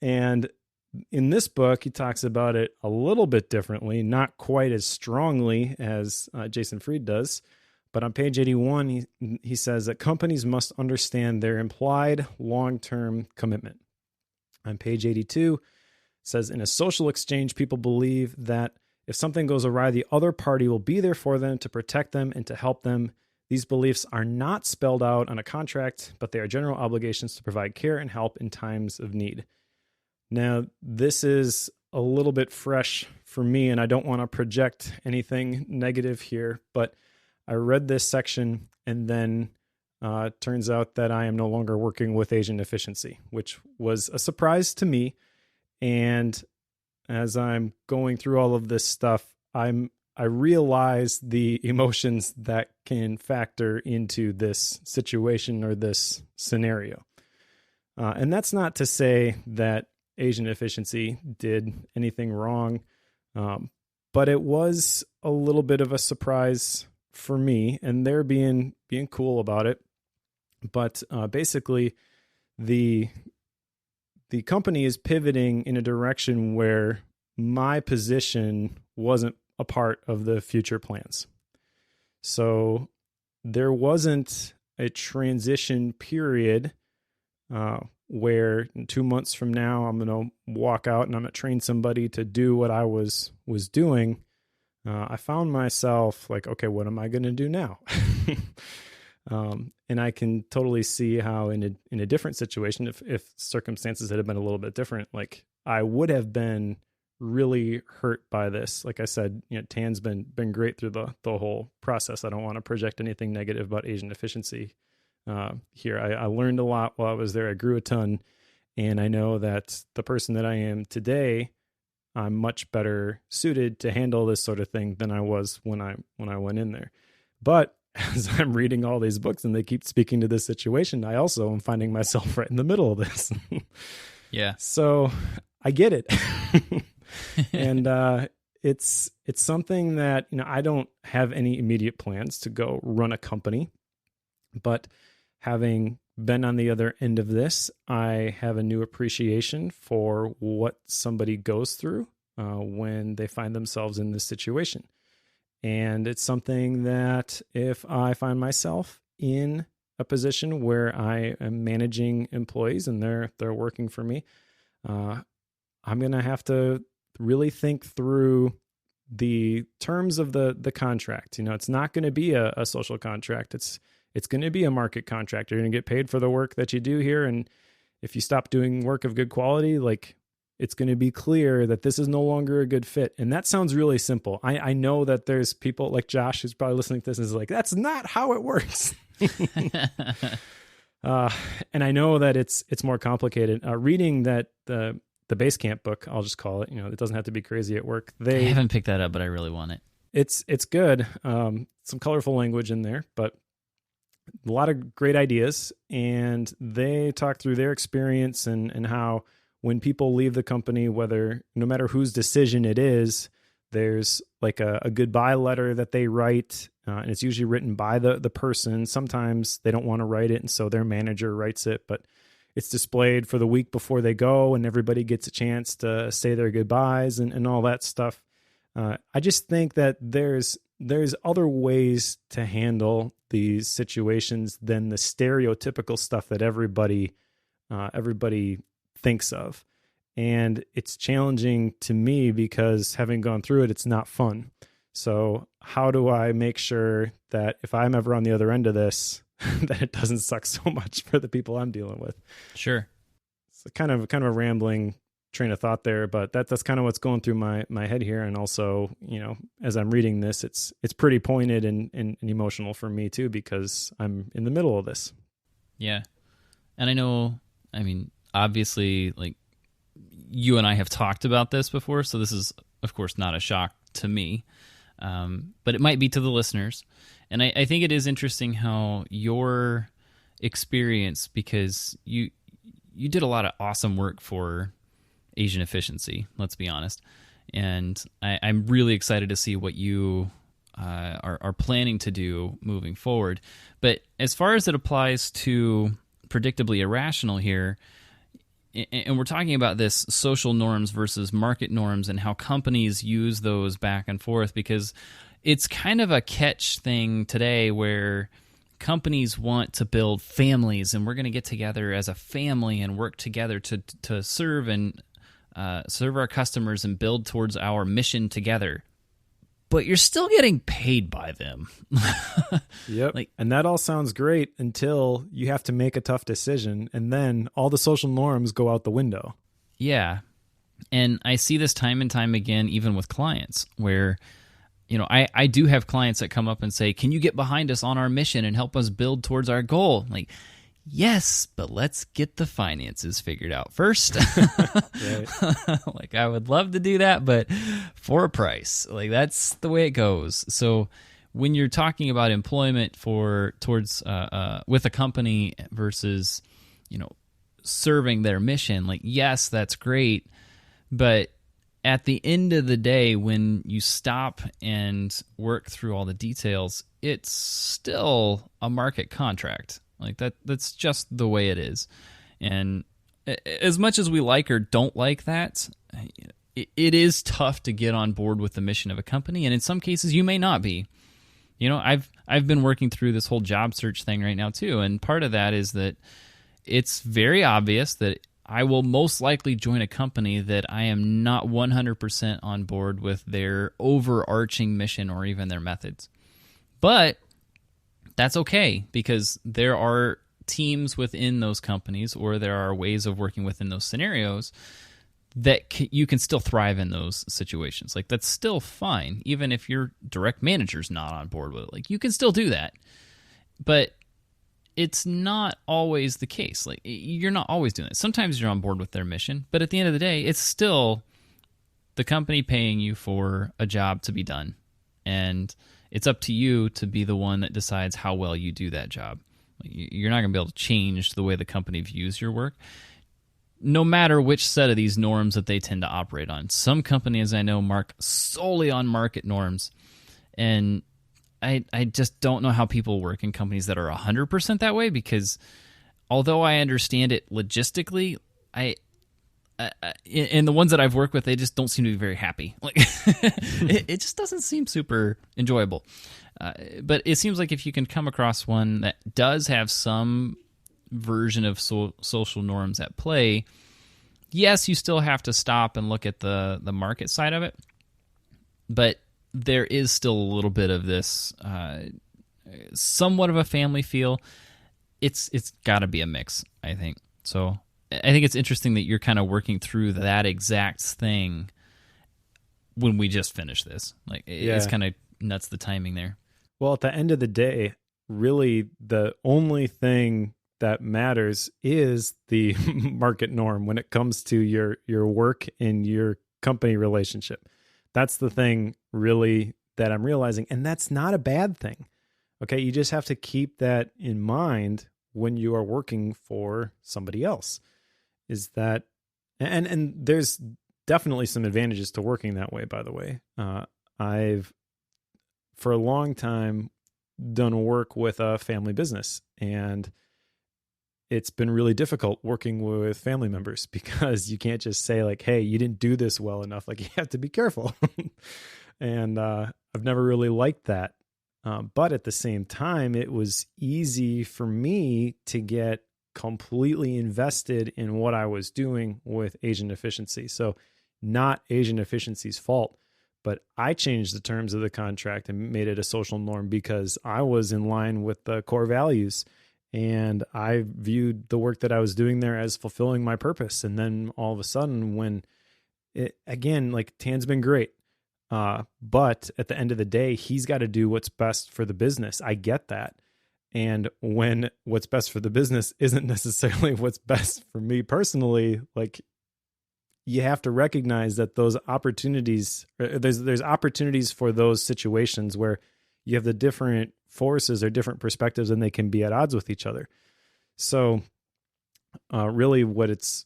And in this book, he talks about it a little bit differently, not quite as strongly as Jason Fried does. But on page 81, he says that companies must understand their implied long-term commitment. On page 82, says, in a social exchange, people believe that if something goes awry, the other party will be there for them to protect them and to help them. These beliefs are not spelled out on a contract, but they are general obligations to provide care and help in times of need. Now, this is a little bit fresh for me, and I don't want to project anything negative here, but I read this section, and then turns out that I am no longer working with Asian efficiency, which was a surprise to me. And as I'm going through all of this stuff, I realize the emotions that can factor into this situation or this scenario. And that's not to say that Asian efficiency did anything wrong, but it was a little bit of a surprise for me, and they're being cool about it. But basically, the company is pivoting in a direction where my position wasn't a part of the future plans. So there wasn't a transition period where 2 months from now I'm going to walk out and I'm going to train somebody to do what I was doing. I found myself like, okay, what am I going to do now? And I can totally see how in a different situation, if circumstances had been a little bit different, like I would have been really hurt by this. Like I said, Tan's been great through the whole process. I don't want to project anything negative about Asian efficiency here. I learned a lot while I was there. I grew a ton, and I know that the person that I am today, I'm much better suited to handle this sort of thing than I was when I went in there. But as I'm reading all these books and they keep speaking to this situation, I also am finding myself right in the middle of this. Yeah. So I get it. And it's something that, I don't have any immediate plans to go run a company, but having been on the other end of this, I have a new appreciation for what somebody goes through when they find themselves in this situation. And it's something that if I find myself in a position where I am managing employees and they're working for me, I'm going to have to really think through the terms of the contract. It's not going to be a social contract. It's going to be a market contract. You're going to get paid for the work that you do here. And if you stop doing work of good quality, like it's going to be clear that this is no longer a good fit. And that sounds really simple. I know that there's people like Josh who's probably listening to this and is like, that's not how it works. And I know that it's more complicated. Reading that the Basecamp book, I'll just call it, it doesn't have to be crazy at work. I haven't picked that up, but I really want it. It's good. Some colorful language in there, but a lot of great ideas. And they talk through their experience and how when people leave the company, no matter whose decision it is, there's like a goodbye letter that they write, and it's usually written by the person. Sometimes they don't want to write it, and so their manager writes it, but it's displayed for the week before they go, and everybody gets a chance to say their goodbyes and all that stuff. I just think that there's other ways to handle these situations than the stereotypical stuff that everybody thinks of. And it's challenging to me because having gone through it, it's not fun. So how do I make sure that if I'm ever on the other end of this, that it doesn't suck so much for the people I'm dealing with? Sure. It's kind of a rambling train of thought there, but that's kind of what's going through my head here. And also, as I'm reading this, it's pretty pointed and emotional for me too, because I'm in the middle of this. Yeah. And I mean, obviously, like, you and I have talked about this before, so this is, of course, not a shock to me, but it might be to the listeners. And I think it is interesting how your experience, because you did a lot of awesome work for Asian efficiency, let's be honest, and I'm really excited to see what you are planning to do moving forward. But as far as it applies to Predictably Irrational here, and we're talking about this social norms versus market norms and how companies use those back and forth, because it's kind of a catch thing today where companies want to build families, and we're going to get together as a family and work together to serve and serve our customers and build towards our mission together. But you're still getting paid by them. Yep. And that all sounds great until you have to make a tough decision, and then all the social norms go out the window. Yeah. And I see this time and time again, even with clients, where, I do have clients that come up and say, can you get behind us on our mission and help us build towards our goal? Like, yes, but let's get the finances figured out first. Like, I would love to do that, but for a price. Like, that's the way it goes. So when you're talking about employment towards with a company versus, serving their mission, like, yes, that's great. But at the end of the day, when you stop and work through all the details, it's still a market contract. Like that's just the way it is. And as much as we like or don't like that, it is tough to get on board with the mission of a company. And in some cases, you may not be. I've been working through this whole job search thing right now too. And part of that is that it's very obvious that I will most likely join a company that I am not 100% on board with their overarching mission or even their methods. But that's okay, because there are teams within those companies, or there are ways of working within those scenarios that you can still thrive in those situations. Like, that's still fine, even if your direct manager's not on board with it. Like, you can still do that. But it's not always the case. Like, you're not always doing it. Sometimes you're on board with their mission, but at the end of the day, it's still the company paying you for a job to be done. And it's up to you to be the one that decides how well you do that job. You're not going to be able to change the way the company views your work, no matter which set of these norms that they tend to operate on. Some companies I know mark solely on market norms, and I just don't know how people work in companies that are 100% that way, because although I understand it logistically, in the ones that I've worked with, they just don't seem to be very happy. Like, it just doesn't seem super enjoyable. But it seems like if you can come across one that does have some version of social norms at play, yes, you still have to stop and look at the market side of it, but there is still a little bit of this somewhat of a family feel. It's got to be a mix, I think. So I think it's interesting that you're kind of working through that exact thing when we just finished this. Like, it's kind of nuts, the timing there. Well, at the end of the day, really the only thing that matters is the market norm when it comes to your work and your company relationship. That's the thing really that I'm realizing, and that's not a bad thing. Okay, you just have to keep that in mind when you are working for somebody else. Is that, and there's definitely some advantages to working that way, by the way. I've, for a long time, done work with a family business, and it's been really difficult working with family members, because you can't just say like, hey, you didn't do this well enough. Like, you have to be careful. And I've never really liked that. But at the same time, it was easy for me to get completely invested in what I was doing with Agent Efficiency. So not Agent Efficiency's fault, but I changed the terms of the contract and made it a social norm because I was in line with the core values. And I viewed the work that I was doing there as fulfilling my purpose. And then all of a sudden, when it, again, like, Tan's been great. But at the end of the day, he's got to do what's best for the business. I get that. And when what's best for the business isn't necessarily what's best for me personally, like, you have to recognize that those opportunities, there's opportunities for those situations where you have the different forces or different perspectives, and they can be at odds with each other. So really what it's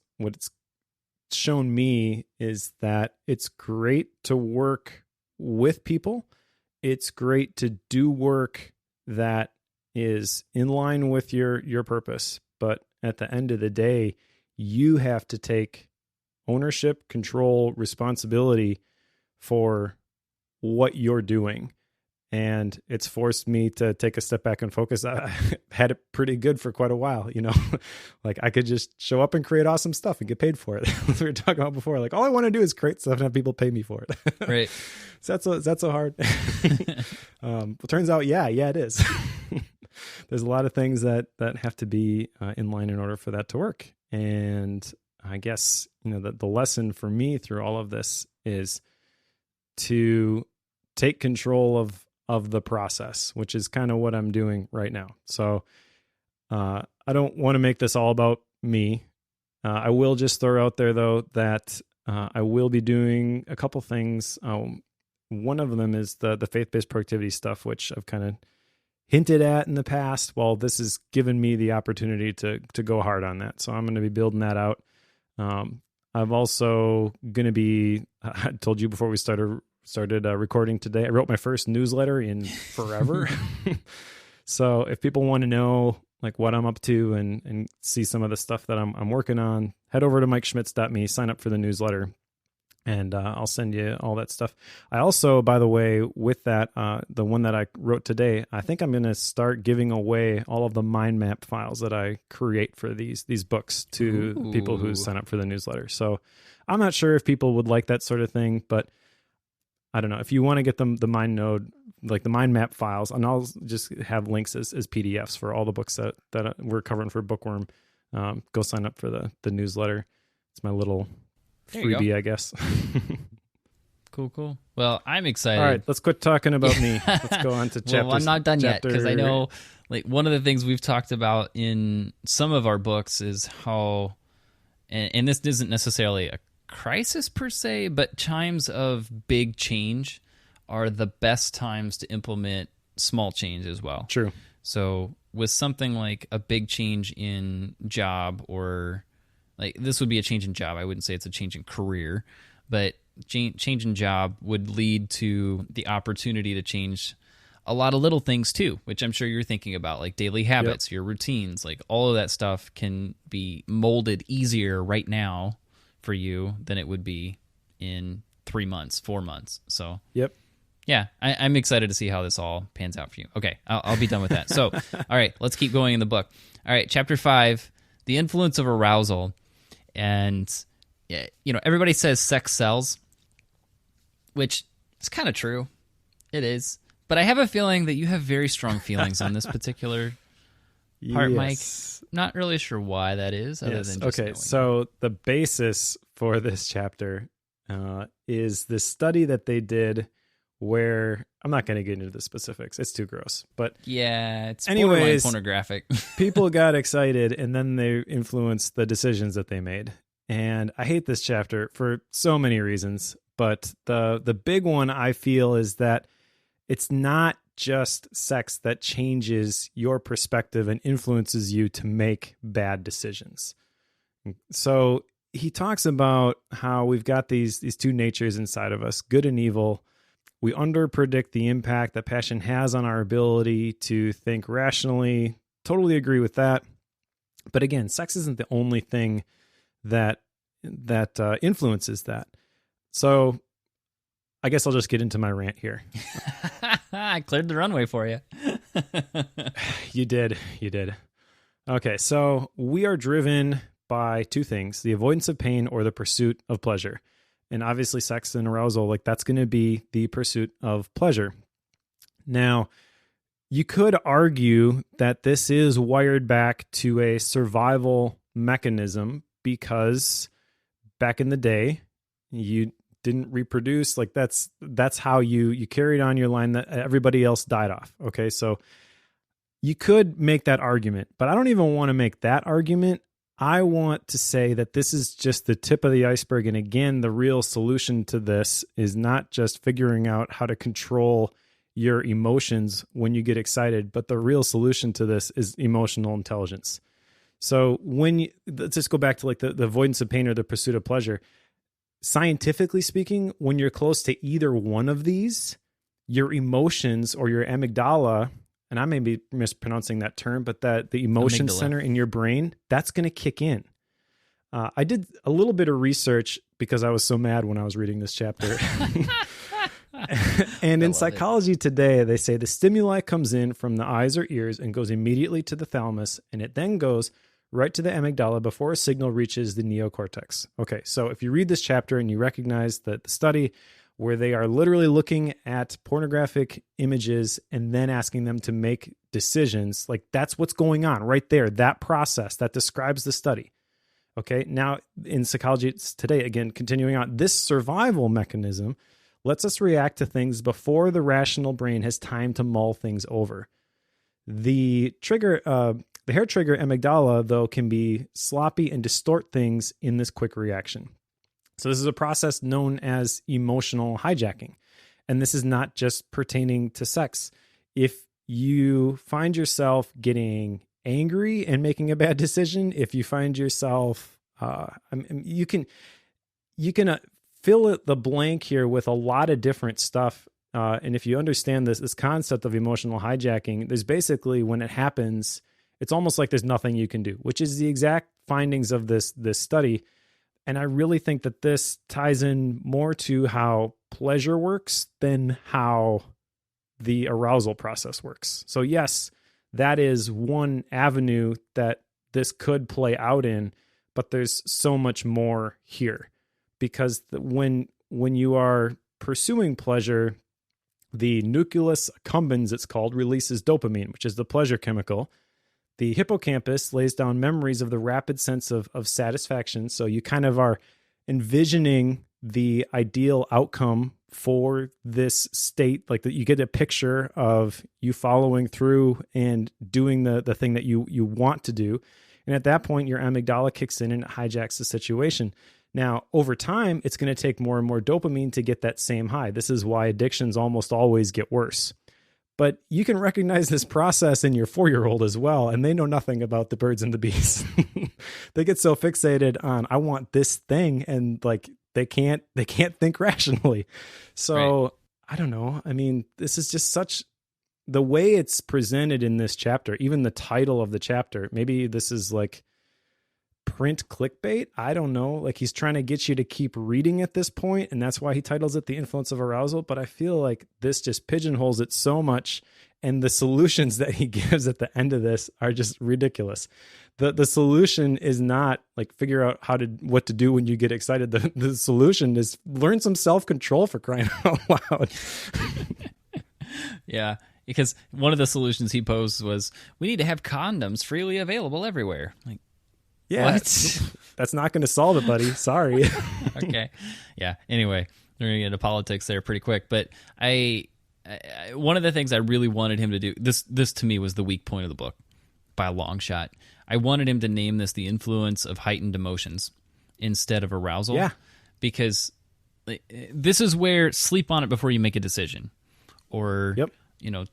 shown me is that it's great to work with people. It's great to do work that is in line with your purpose. But at the end of the day, you have to take ownership, control, responsibility for what you're doing. And it's forced me to take a step back and focus. I had it pretty good for quite a while, like, I could just show up and create awesome stuff and get paid for it. We were talking about before, like, all I want to do is create stuff and have people pay me for it. Right. So that's so hard. Well, turns out, yeah, it is. There's a lot of things that have to be in line in order for that to work. And I guess, the lesson for me through all of this is to take control of the process, which is kind of what I'm doing right now. So I don't want to make this all about me. I will just throw out there, though, that I will be doing a couple things. One of them is the faith-based productivity stuff, which I've kind of hinted at in the past. Well, this has given me the opportunity to go hard on that. So I'm going to be building that out. I've also going to be, I told you before we started recording today, I wrote my first newsletter in forever. So if people want to know like what I'm up to and see some of the stuff that I'm working on, head over to MikeSchmitz.me, sign up for the newsletter, and I'll send you all that stuff. I also, by the way, with that, the one that I wrote today, I think I'm going to start giving away all of the mind map files that I create for these books to people who sign up for the newsletter. So I'm not sure if people would like that sort of thing, but I don't know. If you want to get them the mind node, like the mind map files, and I'll just have links as PDFs for all the books that we're covering for Bookworm, go sign up for the newsletter. It's my little freebie, I guess. Cool. Well, I'm excited. All right, let's quit talking about me. Let's go on to chapter. Well, I'm not done yet, because I know like one of the things we've talked about in some of our books is how, and this isn't necessarily a crisis per se, but times of big change are the best times to implement small change as well. True. So with something like a big change in job, or like this would be a change in job. I wouldn't say it's a change in career, but change in job would lead to the opportunity to change a lot of little things too, which I'm sure you're thinking about, like daily habits, your routines, like all of that stuff can be molded easier right now for you than it would be in 3 months, 4 months. So yeah, I'm excited to see how this all pans out for you. Okay, I'll be done with that. So, all right, let's keep going in the book. All right, chapter 5, the influence of arousal. And, everybody says sex sells, which is kind of true. It is. But I have a feeling that you have very strong feelings on this particular part, Mike. Not really sure why that is, other than just knowing. So the basis for this chapter is this study that they did where, I'm not going to get into the specifics. It's too gross. But yeah, it's borderline pornographic. People got excited, and then they influenced the decisions that they made. And I hate this chapter for so many reasons. But the big one I feel is that it's not just sex that changes your perspective and influences you to make bad decisions. So he talks about how we've got these two natures inside of us, good and evil. We underpredict the impact that passion has on our ability to think rationally. Totally agree with that. But again, sex isn't the only thing that influences that. So I guess I'll just get into my rant here. I cleared the runway for you. You did. Okay, so we are driven by two things, the avoidance of pain or the pursuit of pleasure. And obviously sex and arousal, like that's going to be the pursuit of pleasure. Now, you could argue that this is wired back to a survival mechanism because back in the day, you didn't reproduce. Like that's how you carried on your line that everybody else died off. Okay, so you could make that argument, but I don't even want to make that argument. I want to say that this is just the tip of the iceberg. And again, the real solution to this is not just figuring out how to control your emotions when you get excited, but the real solution to this is emotional intelligence. So let's just go back to like the avoidance of pain or the pursuit of pleasure. Scientifically speaking, when you're close to either one of these, your emotions or your amygdala, and I may be mispronouncing that term, but that the emotion center in your brain, that's going to kick in. I did a little bit of research because I was so mad when I was reading this chapter. And in Psychology Today, they say the stimuli comes in from the eyes or ears and goes immediately to the thalamus, and it then goes right to the amygdala before a signal reaches the neocortex. Okay, so if you read this chapter and you recognize that the study where they are literally looking at pornographic images and then asking them to make decisions, like that's what's going on right there. That process that describes the study. Okay, now in psychology today, again, continuing on, this survival mechanism lets us react to things before the rational brain has time to mull things over. The hair trigger amygdala, though, can be sloppy and distort things in this quick reaction. So this is a process known as emotional hijacking. And this is not just pertaining to sex. If you find yourself getting angry and making a bad decision, if you find yourself, you can fill the blank here with a lot of different stuff. And if you understand this concept of emotional hijacking, there's basically, when it happens, it's almost like there's nothing you can do, which is the exact findings of this study. And I really think that this ties in more to how pleasure works than how the arousal process works. So yes, that is one avenue that this could play out in, but there's so much more here, because when you are pursuing pleasure, the nucleus accumbens, it's called, releases dopamine, which is the pleasure chemical. The hippocampus lays down memories of the rapid sense of satisfaction. So you kind of are envisioning the ideal outcome for this state, like that you get a picture of you following through and doing the thing that you want to do. And at that point, your amygdala kicks in and it hijacks the situation. Now, over time, it's going to take more and more dopamine to get that same high. This is why addictions almost always get worse. But you can recognize this process in your 4-year-old as well, and they know nothing about the birds and the bees. They get so fixated on, I want this thing, and like they can't think rationally. So right. I don't know. I mean, this is just such, the way it's presented in this chapter, even the title of the chapter, maybe this is like print clickbait. I don't know. Like he's trying to get you to keep reading at this point, and that's why he titles it The Influence of Arousal. But I feel like this just pigeonholes it so much, and the solutions that he gives at the end of this are just ridiculous. The solution is not like figure out what to do when you get excited. The solution is learn some self-control, for crying out loud. Yeah, because one of the solutions he posed was, we need to have condoms freely available everywhere. Like, yeah, what? That's not going to solve it, buddy. Sorry. Okay. Yeah. Anyway, we're going to get into politics there pretty quick. But I one of the things I really wanted him to do, this to me was the weak point of the book by a long shot. I wanted him to name this The Influence of Heightened Emotions instead of Arousal. Yeah. Because this is where sleep on it before you make a decision. Or, yep.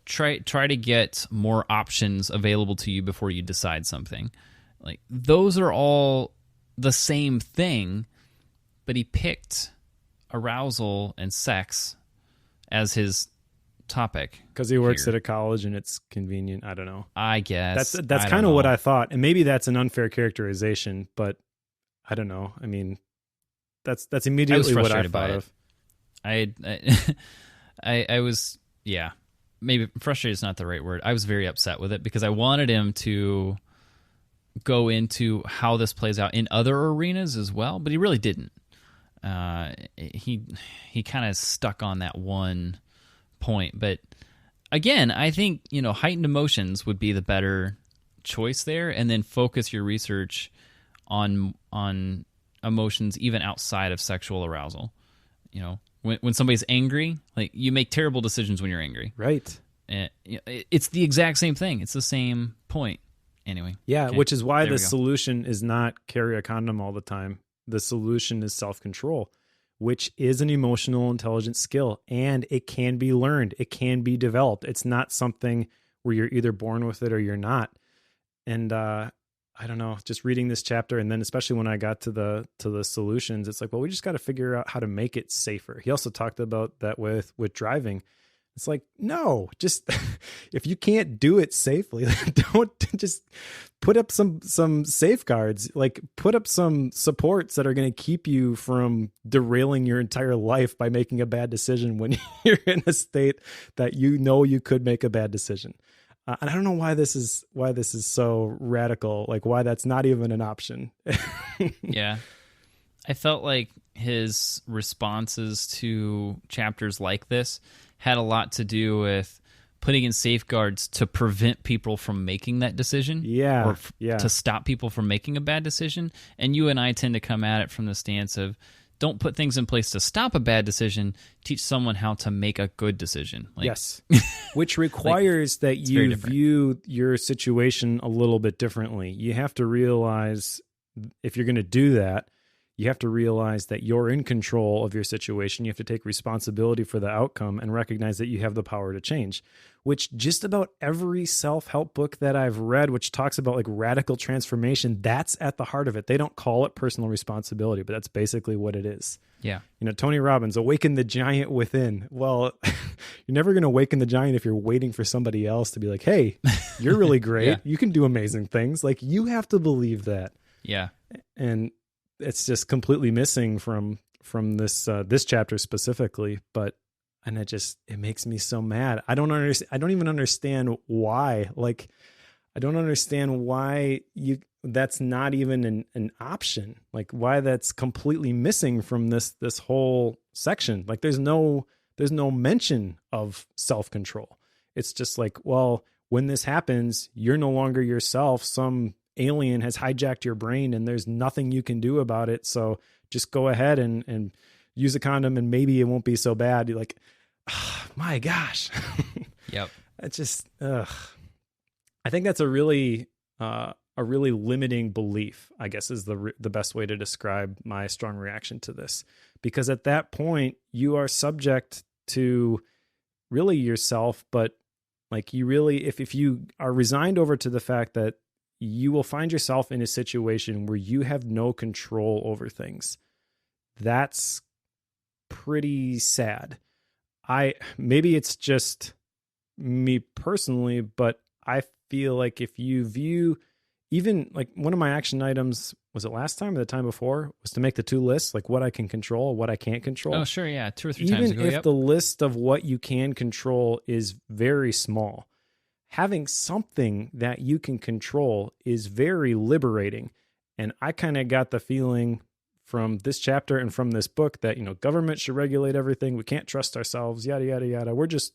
Try to get more options available to you before you decide something. Like, those are all the same thing, but he picked arousal and sex as his topic. Because he works at a college and it's convenient. I don't know. I guess. That's kind of what I thought. And maybe that's an unfair characterization, but I don't know. I mean, that's immediately what I thought of. I was, yeah, maybe frustrated is not the right word. I was very upset with it because I wanted him to go into how this plays out in other arenas as well, but he really didn't. He kind of stuck on that one point. But again, I think heightened emotions would be the better choice there, and then focus your research on emotions even outside of sexual arousal. When somebody's angry, like, you make terrible decisions when you're angry, right? And it's the exact same thing. It's the same point. Anyway. Yeah, okay. Which is why the solution is not carry a condom all the time. The solution is self-control, which is an emotional intelligence skill, and it can be learned. It can be developed. It's not something where you're either born with it or you're not. And I don't know, just reading this chapter, and then especially when I got to the solutions, it's like, well, we just got to figure out how to make it safer. He also talked about that with driving. It's like, no, just if you can't do it safely, don't just put up some safeguards, like put up some supports that are going to keep you from derailing your entire life by making a bad decision when you're in a state that you could make a bad decision. And I don't know why this is so radical, like why that's not even an option. Yeah. I felt like his responses to chapters like this had a lot to do with putting in safeguards to prevent people from making that decision, or to stop people from making a bad decision. And you and I tend to come at it from the stance of, don't put things in place to stop a bad decision. Teach someone how to make a good decision. Yes, which requires that you view your situation a little bit differently. You have to realize, if you're going to do that, you have to realize that you're in control of your situation. You have to take responsibility for the outcome and recognize that you have the power to change, which just about every self-help book that I've read, which talks about like radical transformation, that's at the heart of it. They don't call it personal responsibility, but that's basically what it is. Yeah. Tony Robbins, awaken the giant within. Well, you're never going to awaken the giant if you're waiting for somebody else to be like, hey, you're really great. Yeah. You can do amazing things. Like, you have to believe that. Yeah. And it's just completely missing from this chapter specifically, and it makes me so mad. I don't even understand why. Like, I don't understand why that's not even an option. Like, why that's completely missing from this whole section. Like, there's no mention of self-control. It's just like, well, when this happens, you're no longer yourself. Some alien has hijacked your brain and there's nothing you can do about it. So just go ahead and use a condom and maybe it won't be so bad. You're like, oh, my gosh. Yep. It's just, I think that's a really limiting belief, I guess, is the best way to describe my strong reaction to this. Because at that point, you are subject to really yourself, but like, you really, if you are resigned over to the fact that you will find yourself in a situation where you have no control over things, that's pretty sad. Maybe it's just me personally, but I feel like if you view, even like one of my action items, was it last time or the time before, was to make the 2 lists, like what I can control, what I can't control. Oh, sure. Yeah. 2 or 3 times ago. Even if the list of what you can control is very small, having something that you can control is very liberating. And I kind of got the feeling from this chapter and from this book that, government should regulate everything. We can't trust ourselves, yada, yada, yada. We're just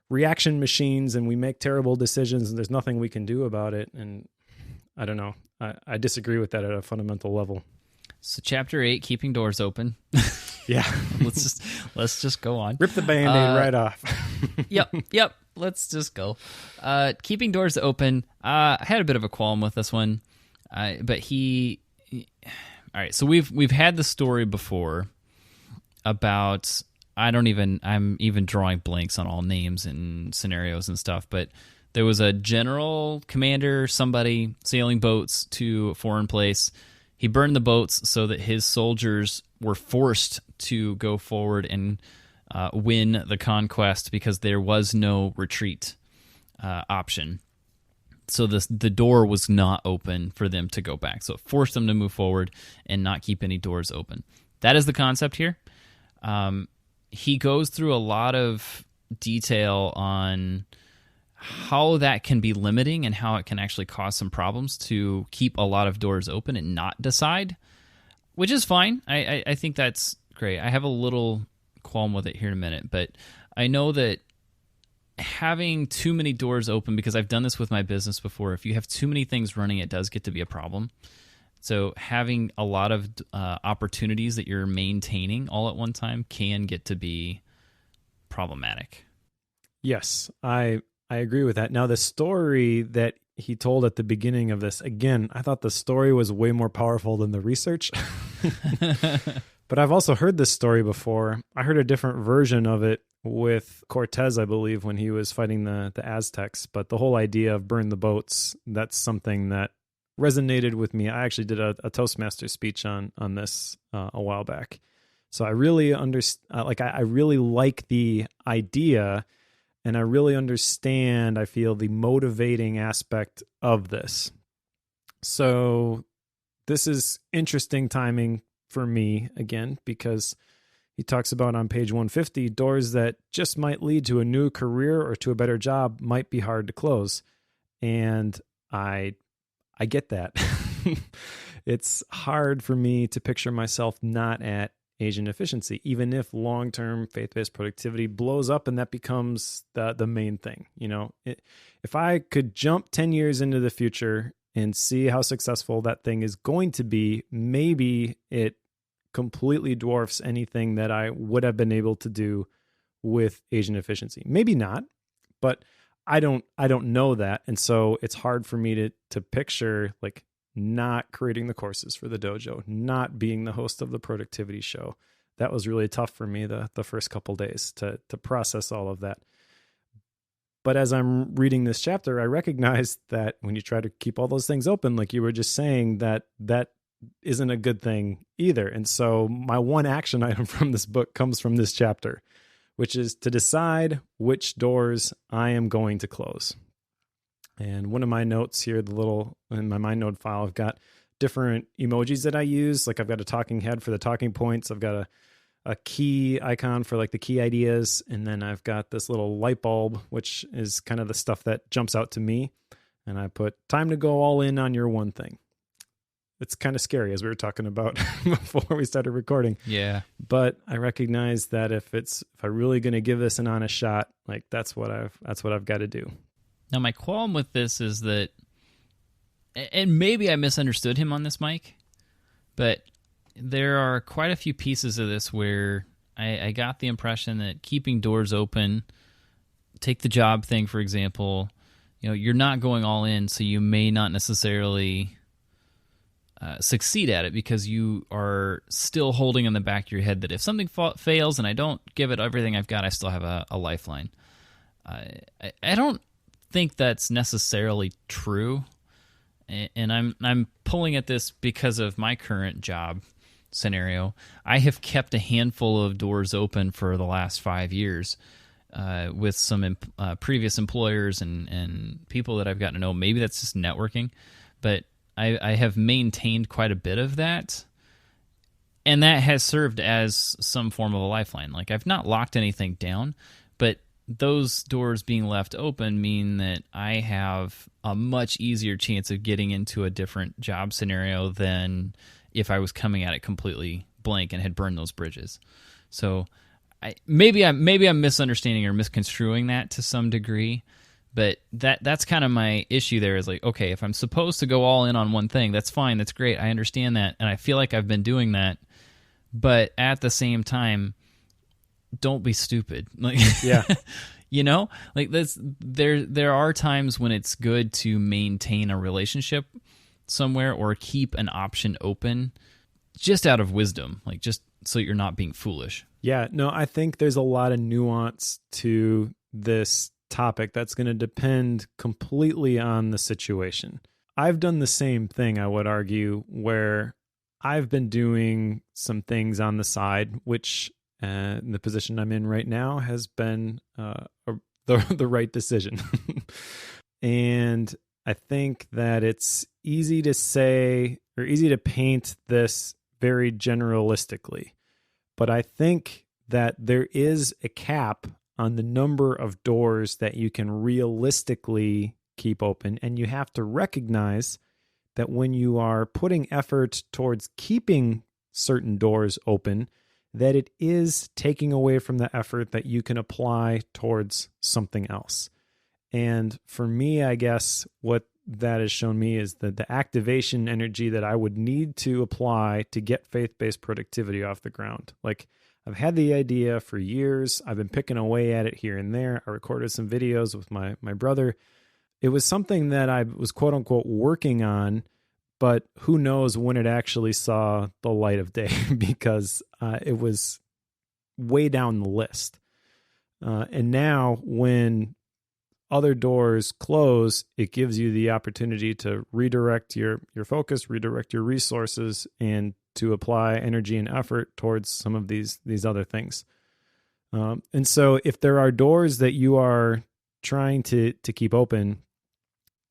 reaction machines and we make terrible decisions and there's nothing we can do about it. And I don't know. I disagree with that at a fundamental level. So chapter 8, keeping doors open. Yeah. Let's just go on. Rip the Band-Aid right off. Yep. Let's just go. Keeping doors open. I had a bit of a qualm with this one, but all right. So we've had the story before about, I'm even drawing blanks on all names and scenarios and stuff, but there was a general commander, somebody sailing boats to a foreign place. He burned the boats so that his soldiers were forced to go forward and win the conquest because there was no retreat option. So the door was not open for them to go back. So it forced them to move forward and not keep any doors open. That is the concept here. He goes through a lot of detail on how that can be limiting and how it can actually cause some problems to keep a lot of doors open and not decide, which is fine. I think that's great. I have a little qualm with it here in a minute, but I know that having too many doors open, because I've done this with my business before, if you have too many things running, it does get to be a problem. So having a lot of opportunities that you're maintaining all at one time can get to be problematic. Yes, I agree with that. Now, the story that he told at the beginning of this, again, I thought the story was way more powerful than the research. But I've also heard this story before. I heard a different version of it with Cortez, I believe, when he was fighting the Aztecs. But the whole idea of burn the boats, that's something that resonated with me. I actually did a Toastmaster speech on this a while back. So I really I really like the idea, and I really understand, I feel, the motivating aspect of this. So this is interesting timing for me, again, because he talks about on page 150, doors that just might lead to a new career or to a better job might be hard to close. And I get that. It's hard for me to picture myself not at agent efficiency, even if long-term faith-based productivity blows up and that becomes the main thing. If I could jump 10 years into the future and see how successful that thing is going to be, maybe it completely dwarfs anything that I would have been able to do with agent efficiency. Maybe not, but I don't know that. And so it's hard for me to picture like not creating the courses for the dojo, not being the host of the productivity show. That was really tough for me the first couple days to process all of that. But as I'm reading this chapter, I recognize that when you try to keep all those things open, like you were just saying, that isn't a good thing either. And so my one action item from this book comes from this chapter, which is to decide which doors I am going to close. And one of my notes here, in my MindNode file, I've got different emojis that I use. Like I've got a talking head for the talking points. I've got a key icon for like the key ideas. And then I've got this little light bulb, which is kind of the stuff that jumps out to me. And I put time to go all in on your one thing. It's kind of scary, as we were talking about before we started recording. Yeah. But I recognize that if I'm really going to give this an honest shot, like that's what I've got to do. Now, my qualm with this is that, and maybe I misunderstood him on this, Mike, but there are quite a few pieces of this where I got the impression that keeping doors open, take the job thing, for example, you're not going all in, so you may not necessarily succeed at it because you are still holding in the back of your head that if something fails and I don't give it everything I've got, I still have a lifeline. I don't think that's necessarily true, and I'm pulling at this because of my current job scenario. I have kept a handful of doors open for the last 5 years with some previous employers and people that I've gotten to know. Maybe that's just networking, but I have maintained quite a bit of that, and that has served as some form of a lifeline. Like I've not locked anything down, but those doors being left open mean that I have a much easier chance of getting into a different job scenario than if I was coming at it completely blank and had burned those bridges. So maybe I'm misunderstanding or misconstruing that to some degree. But that's kind of my issue there is like, okay, if I'm supposed to go all in on one thing, that's fine, that's great, I understand that, and I feel like I've been doing that. But at the same time, don't be stupid. Like, yeah, like this. There are times when it's good to maintain a relationship somewhere or keep an option open, just out of wisdom, like just so you're not being foolish. Yeah, no, I think there's a lot of nuance to this topic that's going to depend completely on the situation. I've done the same thing, I would argue, where I've been doing some things on the side, which the position I'm in right now has been the right decision. And I think that it's easy to say or easy to paint this very generalistically, but I think that there is a cap on the number of doors that you can realistically keep open. And you have to recognize that when you are putting effort towards keeping certain doors open, that it is taking away from the effort that you can apply towards something else. And for me, I guess what that has shown me is that the activation energy that I would need to apply to get faith-based productivity off the ground. Like, I've had the idea for years. I've been picking away at it here and there. I recorded some videos with my brother. It was something that I was quote unquote working on, but who knows when it actually saw the light of day because it was way down the list. And now when other doors close, it gives you the opportunity to redirect your focus, redirect your resources, and to apply energy and effort towards some of these other things. And so if there are doors that you are trying to keep open,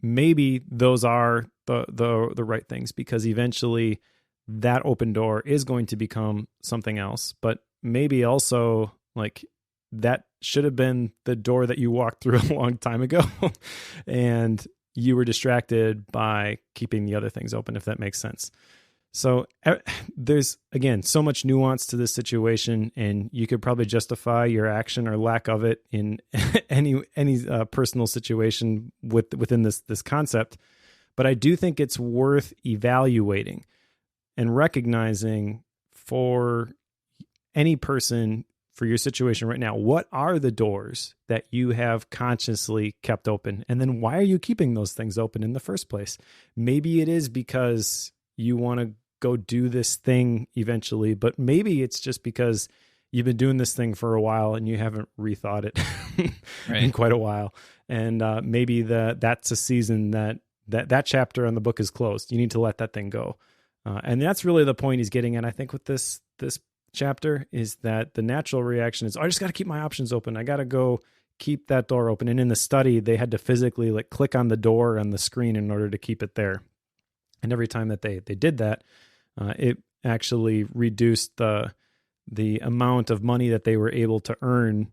maybe those are the right things, because eventually that open door is going to become something else. But maybe also like that should have been the door that you walked through a long time ago and you were distracted by keeping the other things open, if that makes sense. So there's, again, so much nuance to this situation, and you could probably justify your action or lack of it in any personal situation within this concept. But I do think it's worth evaluating and recognizing for any person, for your situation right now, what are the doors that you have consciously kept open? And then why are you keeping those things open in the first place? Maybe it is because you want to go do this thing eventually, but maybe it's just because you've been doing this thing for a while and you haven't rethought it in quite a while. And maybe that's a season that chapter on the book is closed. You need to let that thing go. And that's really the point he's getting at, I think, with this chapter, is that the natural reaction is, I just got to keep my options open. I got to go keep that door open. And in the study, they had to physically like click on the door on the screen in order to keep it there. And every time that they did that, it actually reduced the amount of money that they were able to earn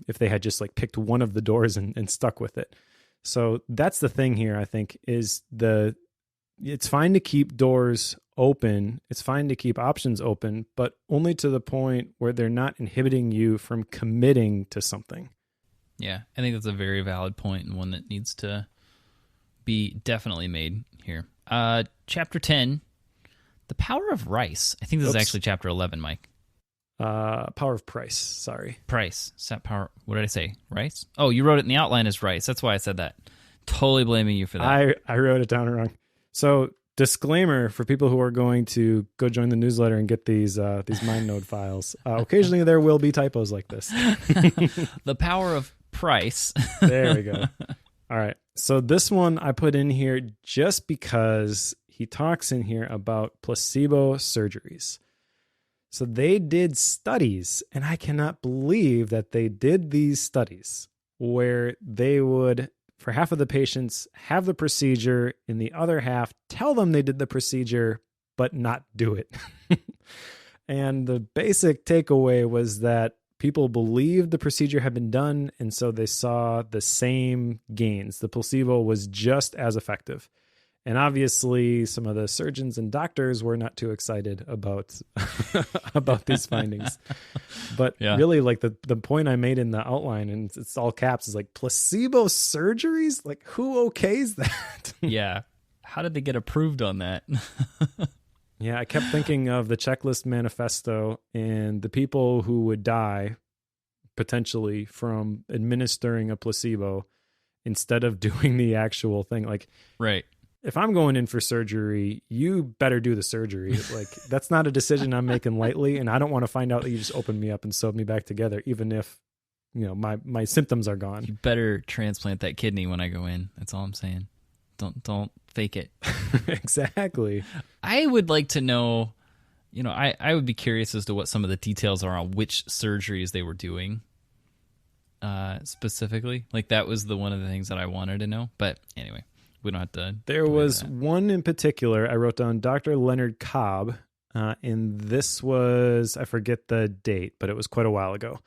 if they had just like picked one of the doors and stuck with it. So that's the thing here, I think, is it's fine to keep doors open. It's fine to keep options open, but only to the point where they're not inhibiting you from committing to something. Yeah, I think that's a very valid point and one that needs to be definitely made here. Chapter 10, The Power of Rice. I think this is actually chapter 11, Mike. Power of Price, sorry. Price. Power. What did I say? Rice? Oh, you wrote it in the outline as rice. That's why I said that. Totally blaming you for that. I wrote it down wrong. So, disclaimer for people who are going to go join the newsletter and get these MindNode files. Occasionally there will be typos like this. The Power of Price. There we go. All right. So this one I put in here just because he talks in here about placebo surgeries. So they did studies, and I cannot believe that they did these studies where they would, for half of the patients, have the procedure, and the other half tell them they did the procedure, but not do it. And the basic takeaway was that people believed the procedure had been done, and so they saw the same gains. The placebo was just as effective. And obviously, some of the surgeons and doctors were not too excited about these findings. But really, like the point I made in the outline, and it's all caps, is like, placebo surgeries? Like, who okays that? Yeah. How did they get approved on that? Yeah, I kept thinking of the Checklist Manifesto and the people who would die potentially from administering a placebo instead of doing the actual thing. Like, right. If I'm going in for surgery, you better do the surgery. Like, that's not a decision I'm making lightly, and I don't want to find out that you just opened me up and sewed me back together, even if, you know, my symptoms are gone. You better transplant that kidney when I go in. That's all I'm saying. Don't fake it. Exactly. I would like to know, you know, I would be curious as to what some of the details are on which surgeries they were doing specifically. Like, that was one of the things that I wanted to know. But anyway, we don't have to. There was one in particular. I wrote down Dr. Leonard Cobb, and this was, I forget the date, but it was quite a while ago.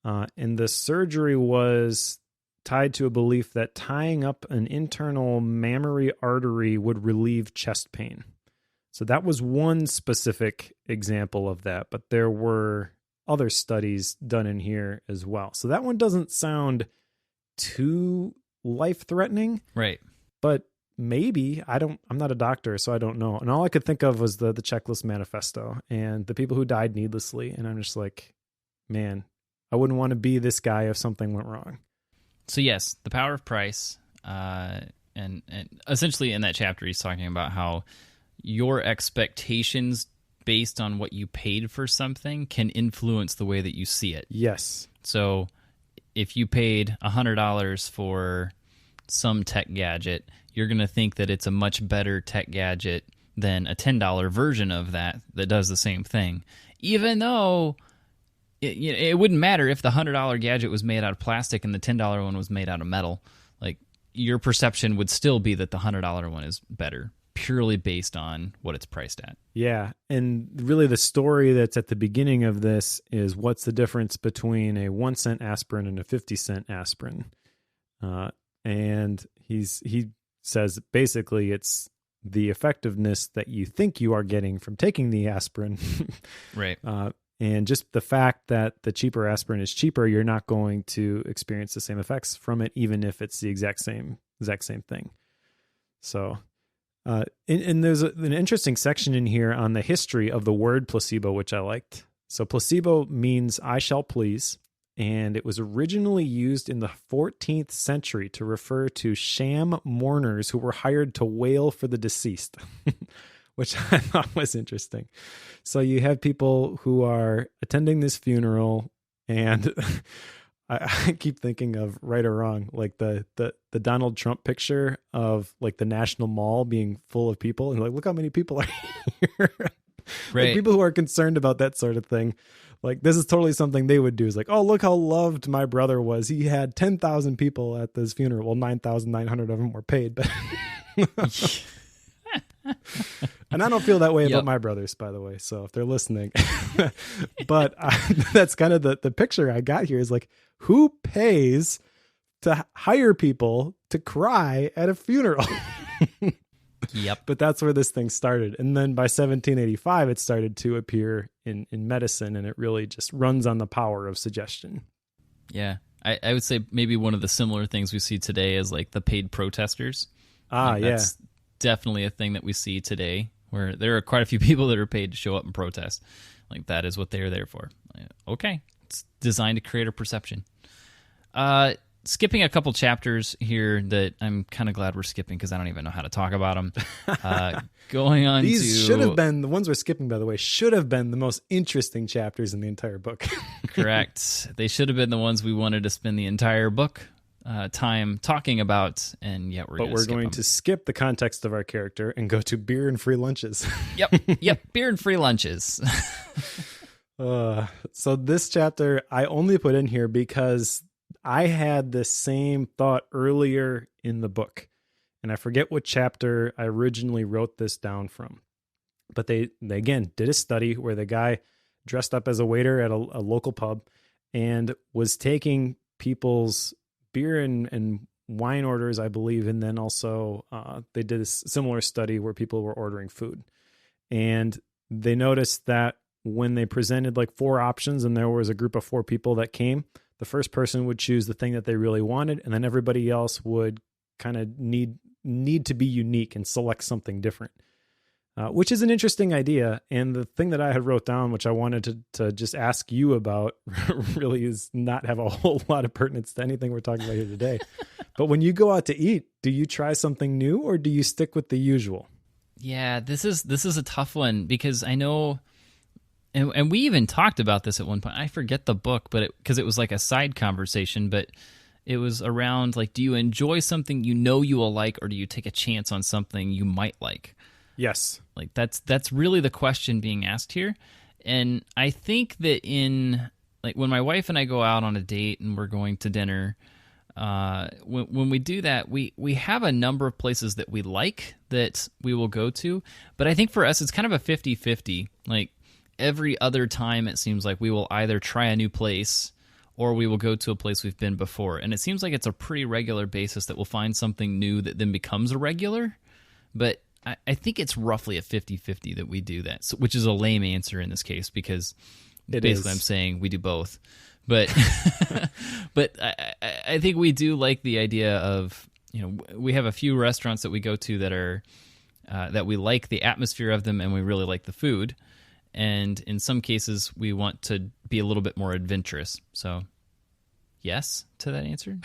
And the surgery was tied to a belief that tying up an internal mammary artery would relieve chest pain. So that was one specific example of that, but there were other studies done in here as well. So that one doesn't sound too life-threatening. Right. But maybe, I'm not a doctor, so I don't know. And all I could think of was the Checklist Manifesto and the people who died needlessly. And I'm just like, man, I wouldn't want to be this guy if something went wrong. So yes, the power of price, and essentially in that chapter he's talking about how your expectations based on what you paid for something can influence the way that you see it. Yes. So if you paid $100 for some tech gadget, you're going to think that it's a much better tech gadget than a $10 version of that does the same thing, even though it wouldn't matter if the $100 gadget was made out of plastic and the $10 one was made out of metal. Like, your perception would still be that the $100 one is better, purely based on what it's priced at. Yeah, and really the story that's at the beginning of this is what's the difference between a 1-cent aspirin and a 50-cent aspirin. And he says basically it's the effectiveness that you think you are getting from taking the aspirin. Right. And just the fact that the cheaper aspirin is cheaper, you're not going to experience the same effects from it, even if it's the exact same thing. So, and there's an interesting section in here on the history of the word placebo, which I liked. So placebo means I shall please. And it was originally used in the 14th century to refer to sham mourners who were hired to wail for the deceased, which I thought was interesting. So you have people who are attending this funeral, and I keep thinking of, right or wrong, like the Donald Trump picture of like the National Mall being full of people, and like, look how many people are here. Right. Like people who are concerned about that sort of thing. Like, this is totally something they would do, is like, oh, look how loved my brother was. He had 10,000 people at this funeral. Well, 9,900 of them were paid, but and I don't feel that way about my brothers, by the way. So if they're listening, but that's kind of the picture I got here, is like, who pays to hire people to cry at a funeral? Yep. But that's where this thing started. And then by 1785, it started to appear in medicine, and it really just runs on the power of suggestion. Yeah. I would say maybe one of the similar things we see today is like the paid protesters. That's definitely a thing that we see today, where there are quite a few people that are paid to show up and protest. Like, that is what they're there for. Okay. It's designed to create a perception. Skipping a couple chapters here that I'm kind of glad we're skipping, because I don't even know how to talk about them. Going on These should have been, the ones we're skipping, by the way, should have been the most interesting chapters in the entire book. Correct. They should have been the ones we wanted to spend the entire book time talking about, and yet we're going to skip the context of our character and go to beer and free lunches. Yep, beer and free lunches. So this chapter I only put in here because I had the same thought earlier in the book, and I forget what chapter I originally wrote this down from. But they again did a study where the guy dressed up as a waiter at a local pub and was taking people's beer and wine orders, I believe, and then also they did a similar study where people were ordering food. And they noticed that when they presented like 4 options and there was a group of 4 people that came, the first person would choose the thing that they really wanted, and then everybody else would kind of need to be unique and select something different, which is an interesting idea. And the thing that I had wrote down, which I wanted to just ask you about, really is not have a whole lot of pertinence to anything we're talking about here today. But when you go out to eat, do you try something new, or do you stick with the usual? Yeah, this is a tough one, because I know... And we even talked about this at one point. I forget the book, but because it was like a side conversation, but it was around like, do you enjoy something you know you will like, or do you take a chance on something you might like? Yes. Like that's really the question being asked here. And I think that in like when my wife and I go out on a date and we're going to dinner, when we do that, we have a number of places that we like that we will go to. But I think for us, it's kind of a 50-50. Like, every other time, it seems like we will either try a new place or we will go to a place we've been before. And it seems like it's a pretty regular basis that we'll find something new that then becomes a regular. But I think it's roughly a 50-50 that we do that, which is a lame answer in this case, because basically I'm saying we do both. But but I think we do like the idea of, we have a few restaurants that we go to that are that we like the atmosphere of them and we really like the food. And in some cases, we want to be a little bit more adventurous. So, yes to that answer.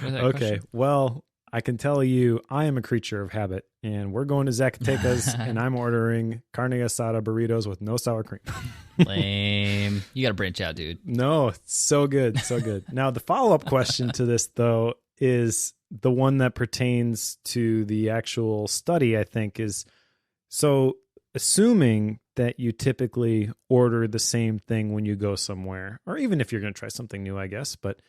Okay. Question? Well, I can tell you I am a creature of habit, and we're going to Zacatecas, and I'm ordering carne asada burritos with no sour cream. Lame. You got to branch out, dude. No, so good. So good. Now, the follow-up question to this, though, is the one that pertains to the actual study, I think, is so assuming that you typically order the same thing when you go somewhere, or even if you're going to try something new, I guess. But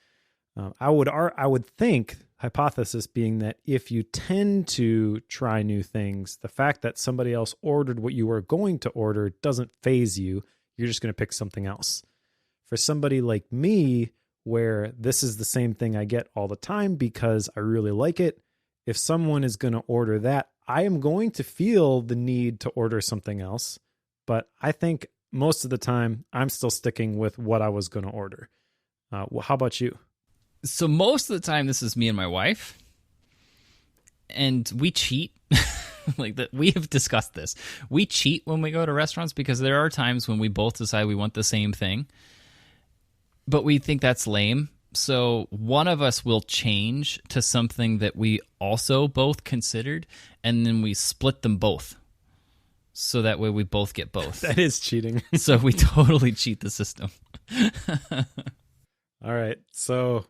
I would think, hypothesis being that if you tend to try new things, the fact that somebody else ordered what you were going to order doesn't faze you. You're just going to pick something else. For somebody like me, where this is the same thing I get all the time because I really like it, if someone is going to order that, I am going to feel the need to order something else, but I think most of the time I'm still sticking with what I was going to order. How about you? So most of the time, this is me and my wife, and we cheat. Like that, we have discussed this. We cheat when we go to restaurants because there are times when we both decide we want the same thing, but we think that's lame. So one of us will change to something that we also both considered, and then we split them both. So that way we both get both. That is cheating. So we totally cheat the system. All right. So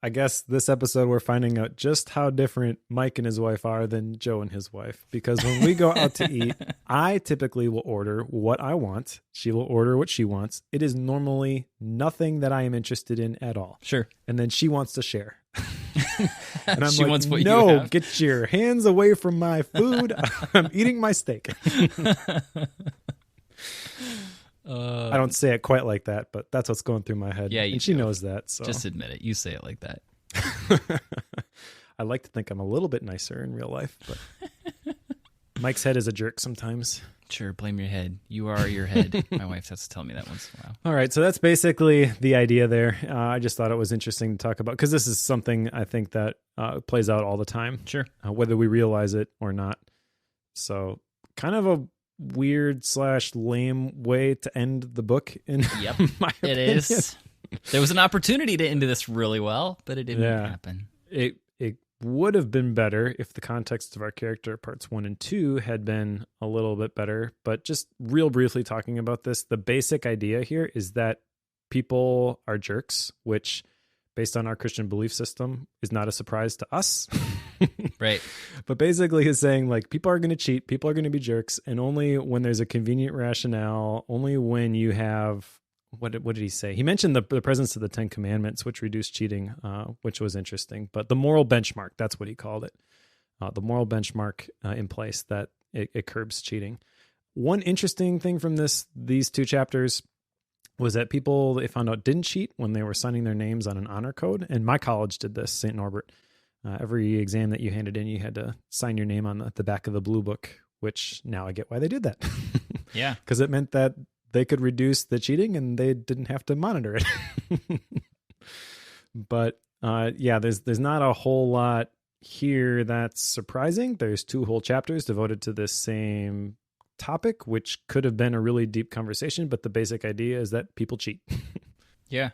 I guess this episode we're finding out just how different Mike and his wife are than Joe and his wife. Because when we go out to eat, I typically will order what I want. She will order what she wants. It is normally nothing that I am interested in at all. Sure. And then she wants to share. And I'm She like, wants what you no, have." get your hands away from my food. I'm eating my steak. I don't say it quite like that, but that's what's going through my head. Yeah, you and she do. knows that. So Just admit it. You say it like that. I like to think I'm a little bit nicer in real life, but Mike's head is a jerk sometimes. Sure, blame your head. You are your head. My wife has to tell me that once in a while. All right, so that's basically the idea there. I just thought it was interesting to talk about because this is something I think that plays out all the time, Sure. Whether we realize it or not. So kind of a weird / lame way to end the book in Yep, my it opinion. is. There was an opportunity to end this really well, but it didn't happen. It would have been better if the context of our character parts 1 and 2 had been a little bit better. But just real briefly talking about this, the basic idea here is that people are jerks, which based on our Christian belief system is not a surprise to us. Right. But basically is saying like people are going to cheat, people are going to be jerks, and only when there's a convenient rationale, only when you have what did he say? He mentioned the presence of the 10 Commandments, which reduce cheating, which was interesting. But the moral benchmark, that's what he called it. The moral benchmark in place that it curbs cheating. One interesting thing from these 2 chapters was that people they found out didn't cheat when they were signing their names on an honor code. And my college did this, St. Norbert. Every exam that you handed in, you had to sign your name on the back of the blue book, which now I get why they did that. Yeah. Because it meant that they could reduce the cheating and they didn't have to monitor it. But there's not a whole lot here that's surprising. There's 2 whole chapters devoted to this same topic, which could have been a really deep conversation, but the basic idea is that people cheat. Yeah.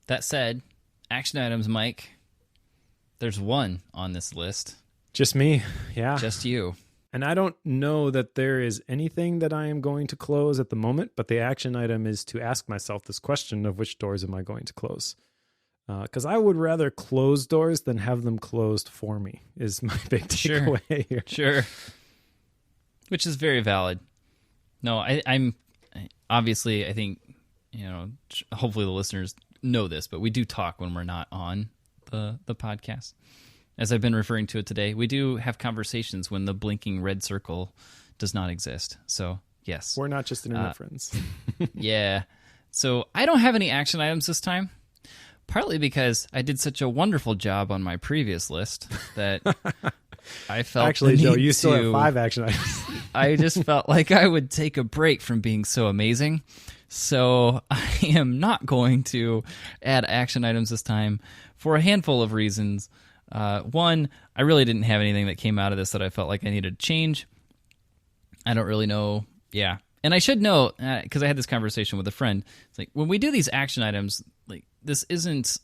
That said, action items, Mike. There's 1 on this list. Just me. Yeah. Just you. And I don't know that there is anything that I am going to close at the moment, but the action item is to ask myself this question of which doors am I going to close? Because I would rather close doors than have them closed for me is my big takeaway here. Sure. Which is very valid. No, I'm obviously, I think, hopefully the listeners know this, but we do talk when we're not on the podcast. As I've been referring to it today, we do have conversations when the blinking red circle does not exist. So, yes. We're not just internet friends. Yeah. So, I don't have any action items this time, partly because I did such a wonderful job on my previous list that I felt Actually, the Joe, need you still have to- 5 action items. I just felt like I would take a break from being so amazing. So I am not going to add action items this time for a handful of reasons. One, I really didn't have anything that came out of this that I felt like I needed to change. I don't really know. Yeah. And I should know, because I had this conversation with a friend. It's like, when we do these action items, like, this isn't,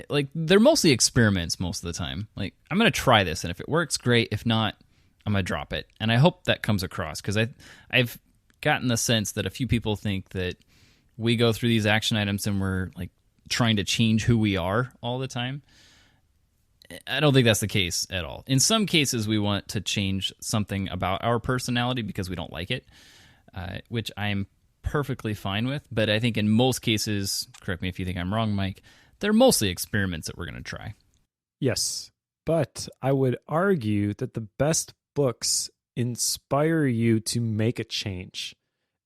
like, they're mostly experiments most of the time. Like, I'm going to try this, and if it works, great. If not, I'm going to drop it. And I hope that comes across, because I've gotten the sense that a few people think that we go through these action items and we're, like, trying to change who we are all the time. I don't think that's the case at all. In some cases, we want to change something about our personality because we don't like it, which I'm perfectly fine with. But I think in most cases, correct me if you think I'm wrong, Mike, they're mostly experiments that we're going to try. Yes, but I would argue that the best books inspire you to make a change.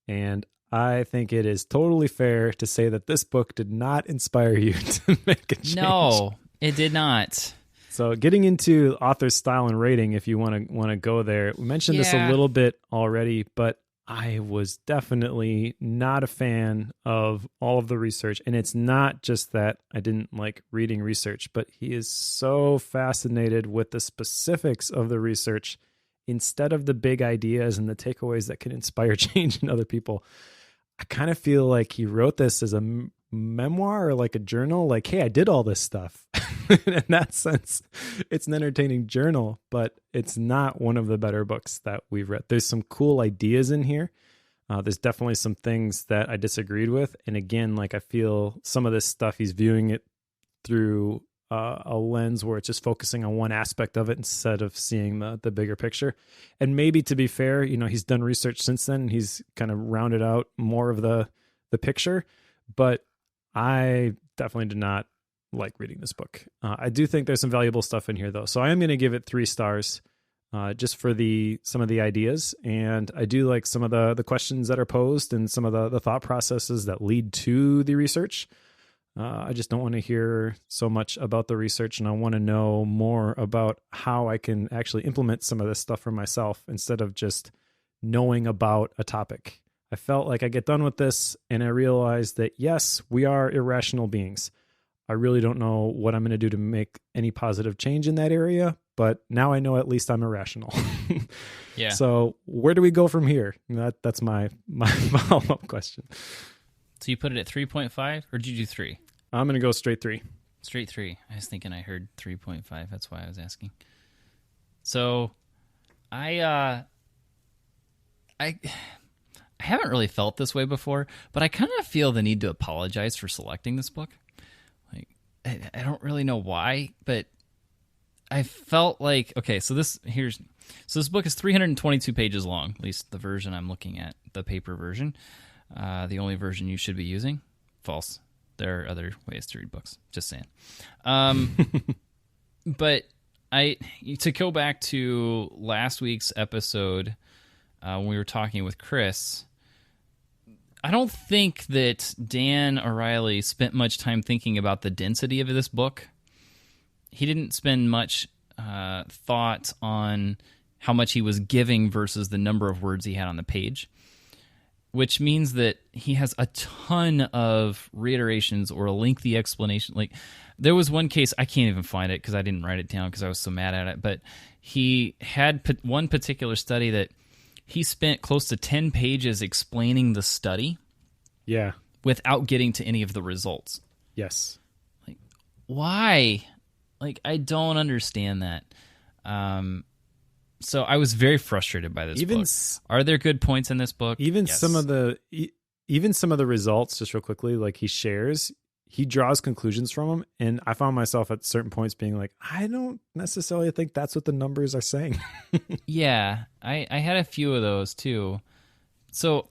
And I think it is totally fair to say that this book did not inspire you to make a change. No, it did not. So getting into author's style and rating, if you want to go there, we mentioned this a little bit already, but I was definitely not a fan of all of the research. And it's not just that I didn't like reading research, but he is so fascinated with the specifics of the research instead of the big ideas and the takeaways that can inspire change in other people. I kind of feel like he wrote this as a memoir or like a journal, like, hey, I did all this stuff. In that sense, it's an entertaining journal, but it's not one of the better books that we've read. There's some cool ideas in here. There's definitely some things that I disagreed with. And again, like I feel some of this stuff, he's viewing it through a lens where it's just focusing on one aspect of it instead of seeing the bigger picture. And maybe to be fair, he's done research since then and he's kind of rounded out more of the picture, but I definitely did not like reading this book. I do think there's some valuable stuff in here though. So I am going to give it 3 stars just for some of the ideas. And I do like some of the questions that are posed and some of the thought processes that lead to the research. I just don't want to hear so much about the research, and I want to know more about how I can actually implement some of this stuff for myself instead of just knowing about a topic. I felt like I get done with this and I realized that, yes, we are irrational beings. I really don't know what I'm going to do to make any positive change in that area, but now I know at least I'm irrational. Yeah. So where do we go from here? That's my follow-up question. So you put it at 3.5, or did you do 3? I'm going to go straight 3. Straight 3. I was thinking I heard 3.5. That's why I was asking. So I haven't really felt this way before, but I kind of feel the need to apologize for selecting this book. Like, I don't really know why, but I felt like, okay, so this book is 322 pages long, at least the version I'm looking at, the paper version. The only version you should be using. False. There are other ways to read books. Just saying. But to go back to last week's episode when we were talking with Chris, I don't think that Dan Ariely spent much time thinking about the density of this book. He didn't spend much thought on how much he was giving versus the number of words he had on the page, which means that he has a ton of reiterations or a lengthy explanation. Like, there was one case, I can't even find it because I didn't write it down because I was so mad at it, but he had one particular study that he spent close to 10 pages explaining the study. Yeah. Without getting to any of the results. Yes. Like, why? Like, I don't understand that. So I was very frustrated by this book. Are there good points in this book? Yes. Some of the results, just real quickly, like he draws conclusions from them, and I found myself at certain points being like, I don't necessarily think that's what the numbers are saying. Yeah, I had a few of those too. So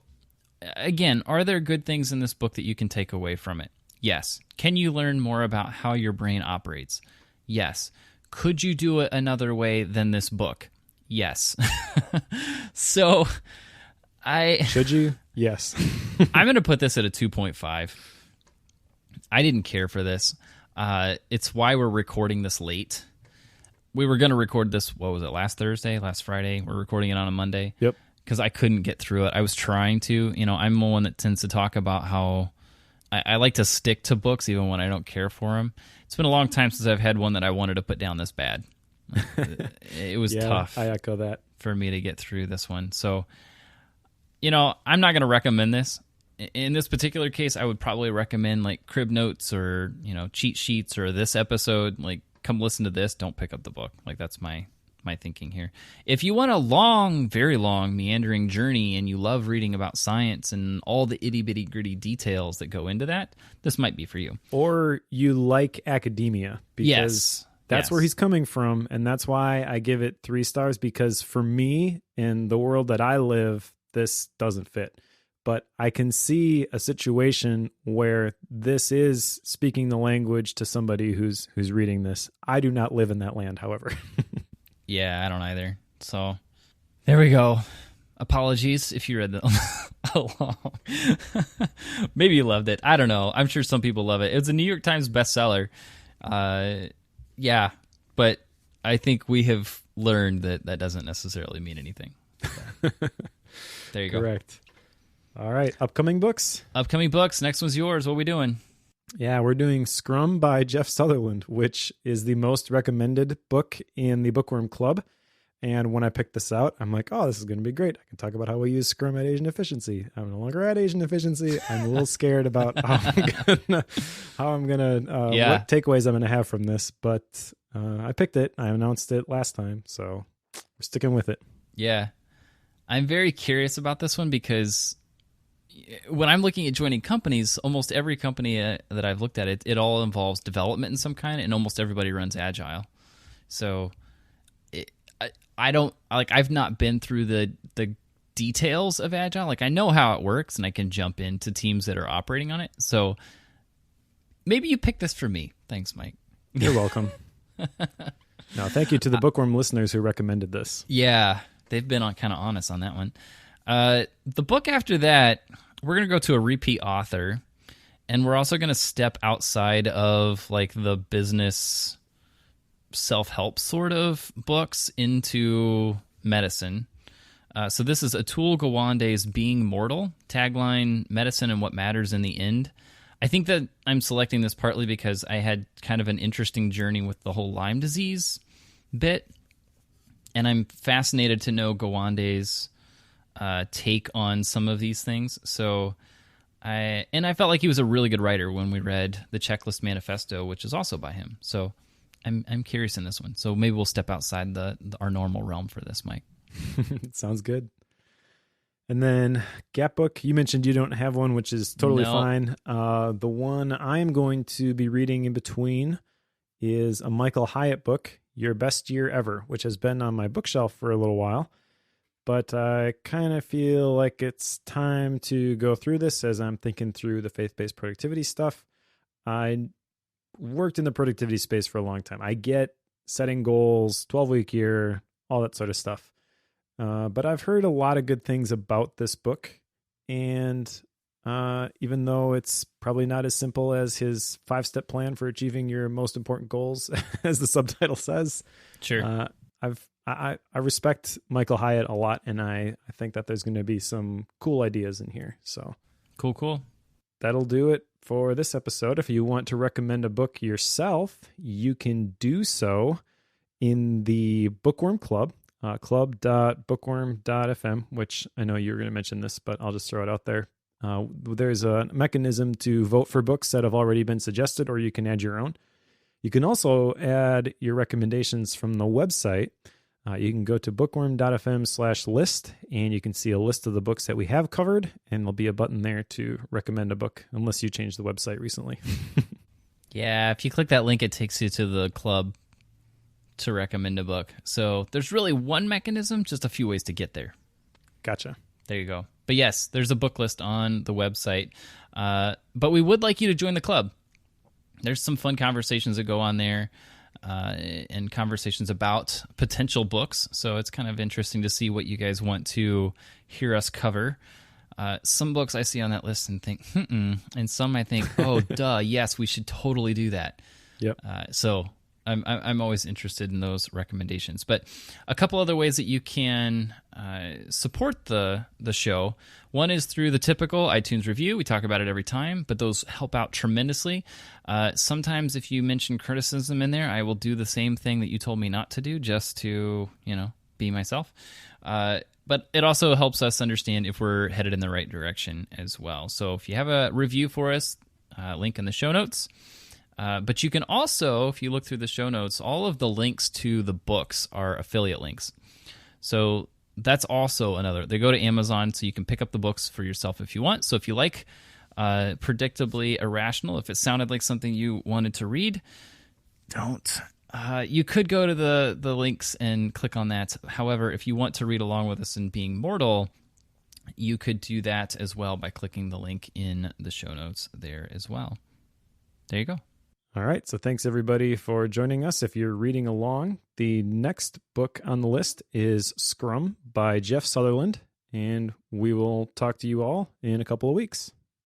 again, are there good things in this book that you can take away from it? Yes. Can you learn more about how your brain operates? Yes. Could you do it another way than this book? Yes. So should you? Yes. I'm going to put this at a 2.5. I didn't care for this. It's why we're recording this late. We were going to record this, what was it, last Friday? We're recording it on a Monday. Yep. Because I couldn't get through it. I was trying to. I'm the one that tends to talk about how I like to stick to books even when I don't care for them. It's been a long time since I've had one that I wanted to put down this bad. It was tough. I echo that. For me to get through this one. So, I'm not going to recommend this. In this particular case, I would probably recommend like crib notes or, cheat sheets or this episode. Like, come listen to this. Don't pick up the book. Like, that's my thinking here. If you want a long, very long, meandering journey and you love reading about science and all the itty-bitty gritty details that go into that, this might be for you. Or you like academia, because that's where he's coming from, and that's why I give it 3 stars, because for me, in the world that I live, this doesn't fit. But I can see a situation where this is speaking the language to somebody who's reading this. I do not live in that land, however. Yeah, I don't either. So there we go. Apologies if you read that along. Maybe you loved it. I don't know. I'm sure some people love it. It was a New York Times bestseller. Yeah, but I think we have learned that that doesn't necessarily mean anything. So, there you go. Correct. All right. Upcoming books. Upcoming books. Next one's yours. What are we doing? Yeah, we're doing Scrum by Jeff Sutherland, which is the most recommended book in the Bookworm Club. And when I picked this out, I'm like, oh, this is going to be great. I can talk about how we use Scrum at Asian Efficiency. I'm no longer at Asian Efficiency. I'm a little scared about how I'm gonna what takeaways I'm going to have from this. But I picked it. I announced it last time, so we're sticking with it. Yeah. I'm very curious about this one because when I'm looking at joining companies, almost every company that I've looked at, it all involves development in some kind, and almost everybody runs Agile. So I've not been through the details of Agile. Like, I know how it works, and I can jump into teams that are operating on it. So maybe you pick this for me. Thanks, Mike. You're welcome. No, thank you to the Bookworm listeners who recommended this. Yeah, they've been kind of honest on that one. The book after that, we're going to go to a repeat author, and we're also going to step outside of like the business self-help sort of books into medicine. So this is Atul Gawande's Being Mortal, tagline, Medicine and What Matters in the End. I think that I'm selecting this partly because I had kind of an interesting journey with the whole Lyme disease bit, and I'm fascinated to know Gawande's take on some of these things. So I felt like he was a really good writer when we read the Checklist Manifesto, which is also by him. So I'm curious in this one. So maybe we'll step outside our normal realm for this, Mike. Sounds good. And then Gap Book, you mentioned you don't have one, which is totally fine. The one I'm going to be reading in between is a Michael Hyatt book, Your Best Year Ever, which has been on my bookshelf for a little while. But I kind of feel like it's time to go through this as I'm thinking through the faith-based productivity stuff. I worked in the productivity space for a long time. I get setting goals, 12-week year, all that sort of stuff. But I've heard a lot of good things about this book. And even though it's probably not as simple as his 5-step plan for achieving your most important goals, as the subtitle says, sure. I respect Michael Hyatt a lot, and I think that there's going to be some cool ideas in here. So cool. That'll do it for this episode. If you want to recommend a book yourself, you can do so in the Bookworm Club, club.bookworm.fm, which I know you were going to mention this, but I'll just throw it out there. There's a mechanism to vote for books that have already been suggested, or you can add your own. You can also add your recommendations from the website. You can go to bookworm.fm/list, and you can see a list of the books that we have covered, and there'll be a button there to recommend a book, unless you changed the website recently. Yeah, if you click that link, it takes you to the club to recommend a book. So there's really one mechanism, just a few ways to get there. Gotcha. There you go. But yes, there's a book list on the website. But we would like you to join the club. There's some fun conversations that go on there. And conversations about potential books. So it's kind of interesting to see what you guys want to hear us cover. Some books I see on that list and think, and some I think, oh, duh, yes, we should totally do that. Yep. So I'm always interested in those recommendations. But a couple other ways that you can support the show. One is through the typical iTunes review. We talk about it every time, but those help out tremendously. Sometimes if you mention criticism in there, I will do the same thing that you told me not to do, just to, be myself. But it also helps us understand if we're headed in the right direction as well. So if you have a review for us, link in the show notes. But you can also, if you look through the show notes, all of the links to the books are affiliate links. So that's also another. They go to Amazon, so you can pick up the books for yourself if you want. So if you like Predictably Irrational, if it sounded like something you wanted to read, don't. You could go to the links and click on that. However, if you want to read along with us in Being Mortal, you could do that as well by clicking the link in the show notes there as well. There you go. All right. So thanks, everybody, for joining us. If you're reading along, the next book on the list is Scrum by Jeff Sutherland, and we will talk to you all in a couple of weeks.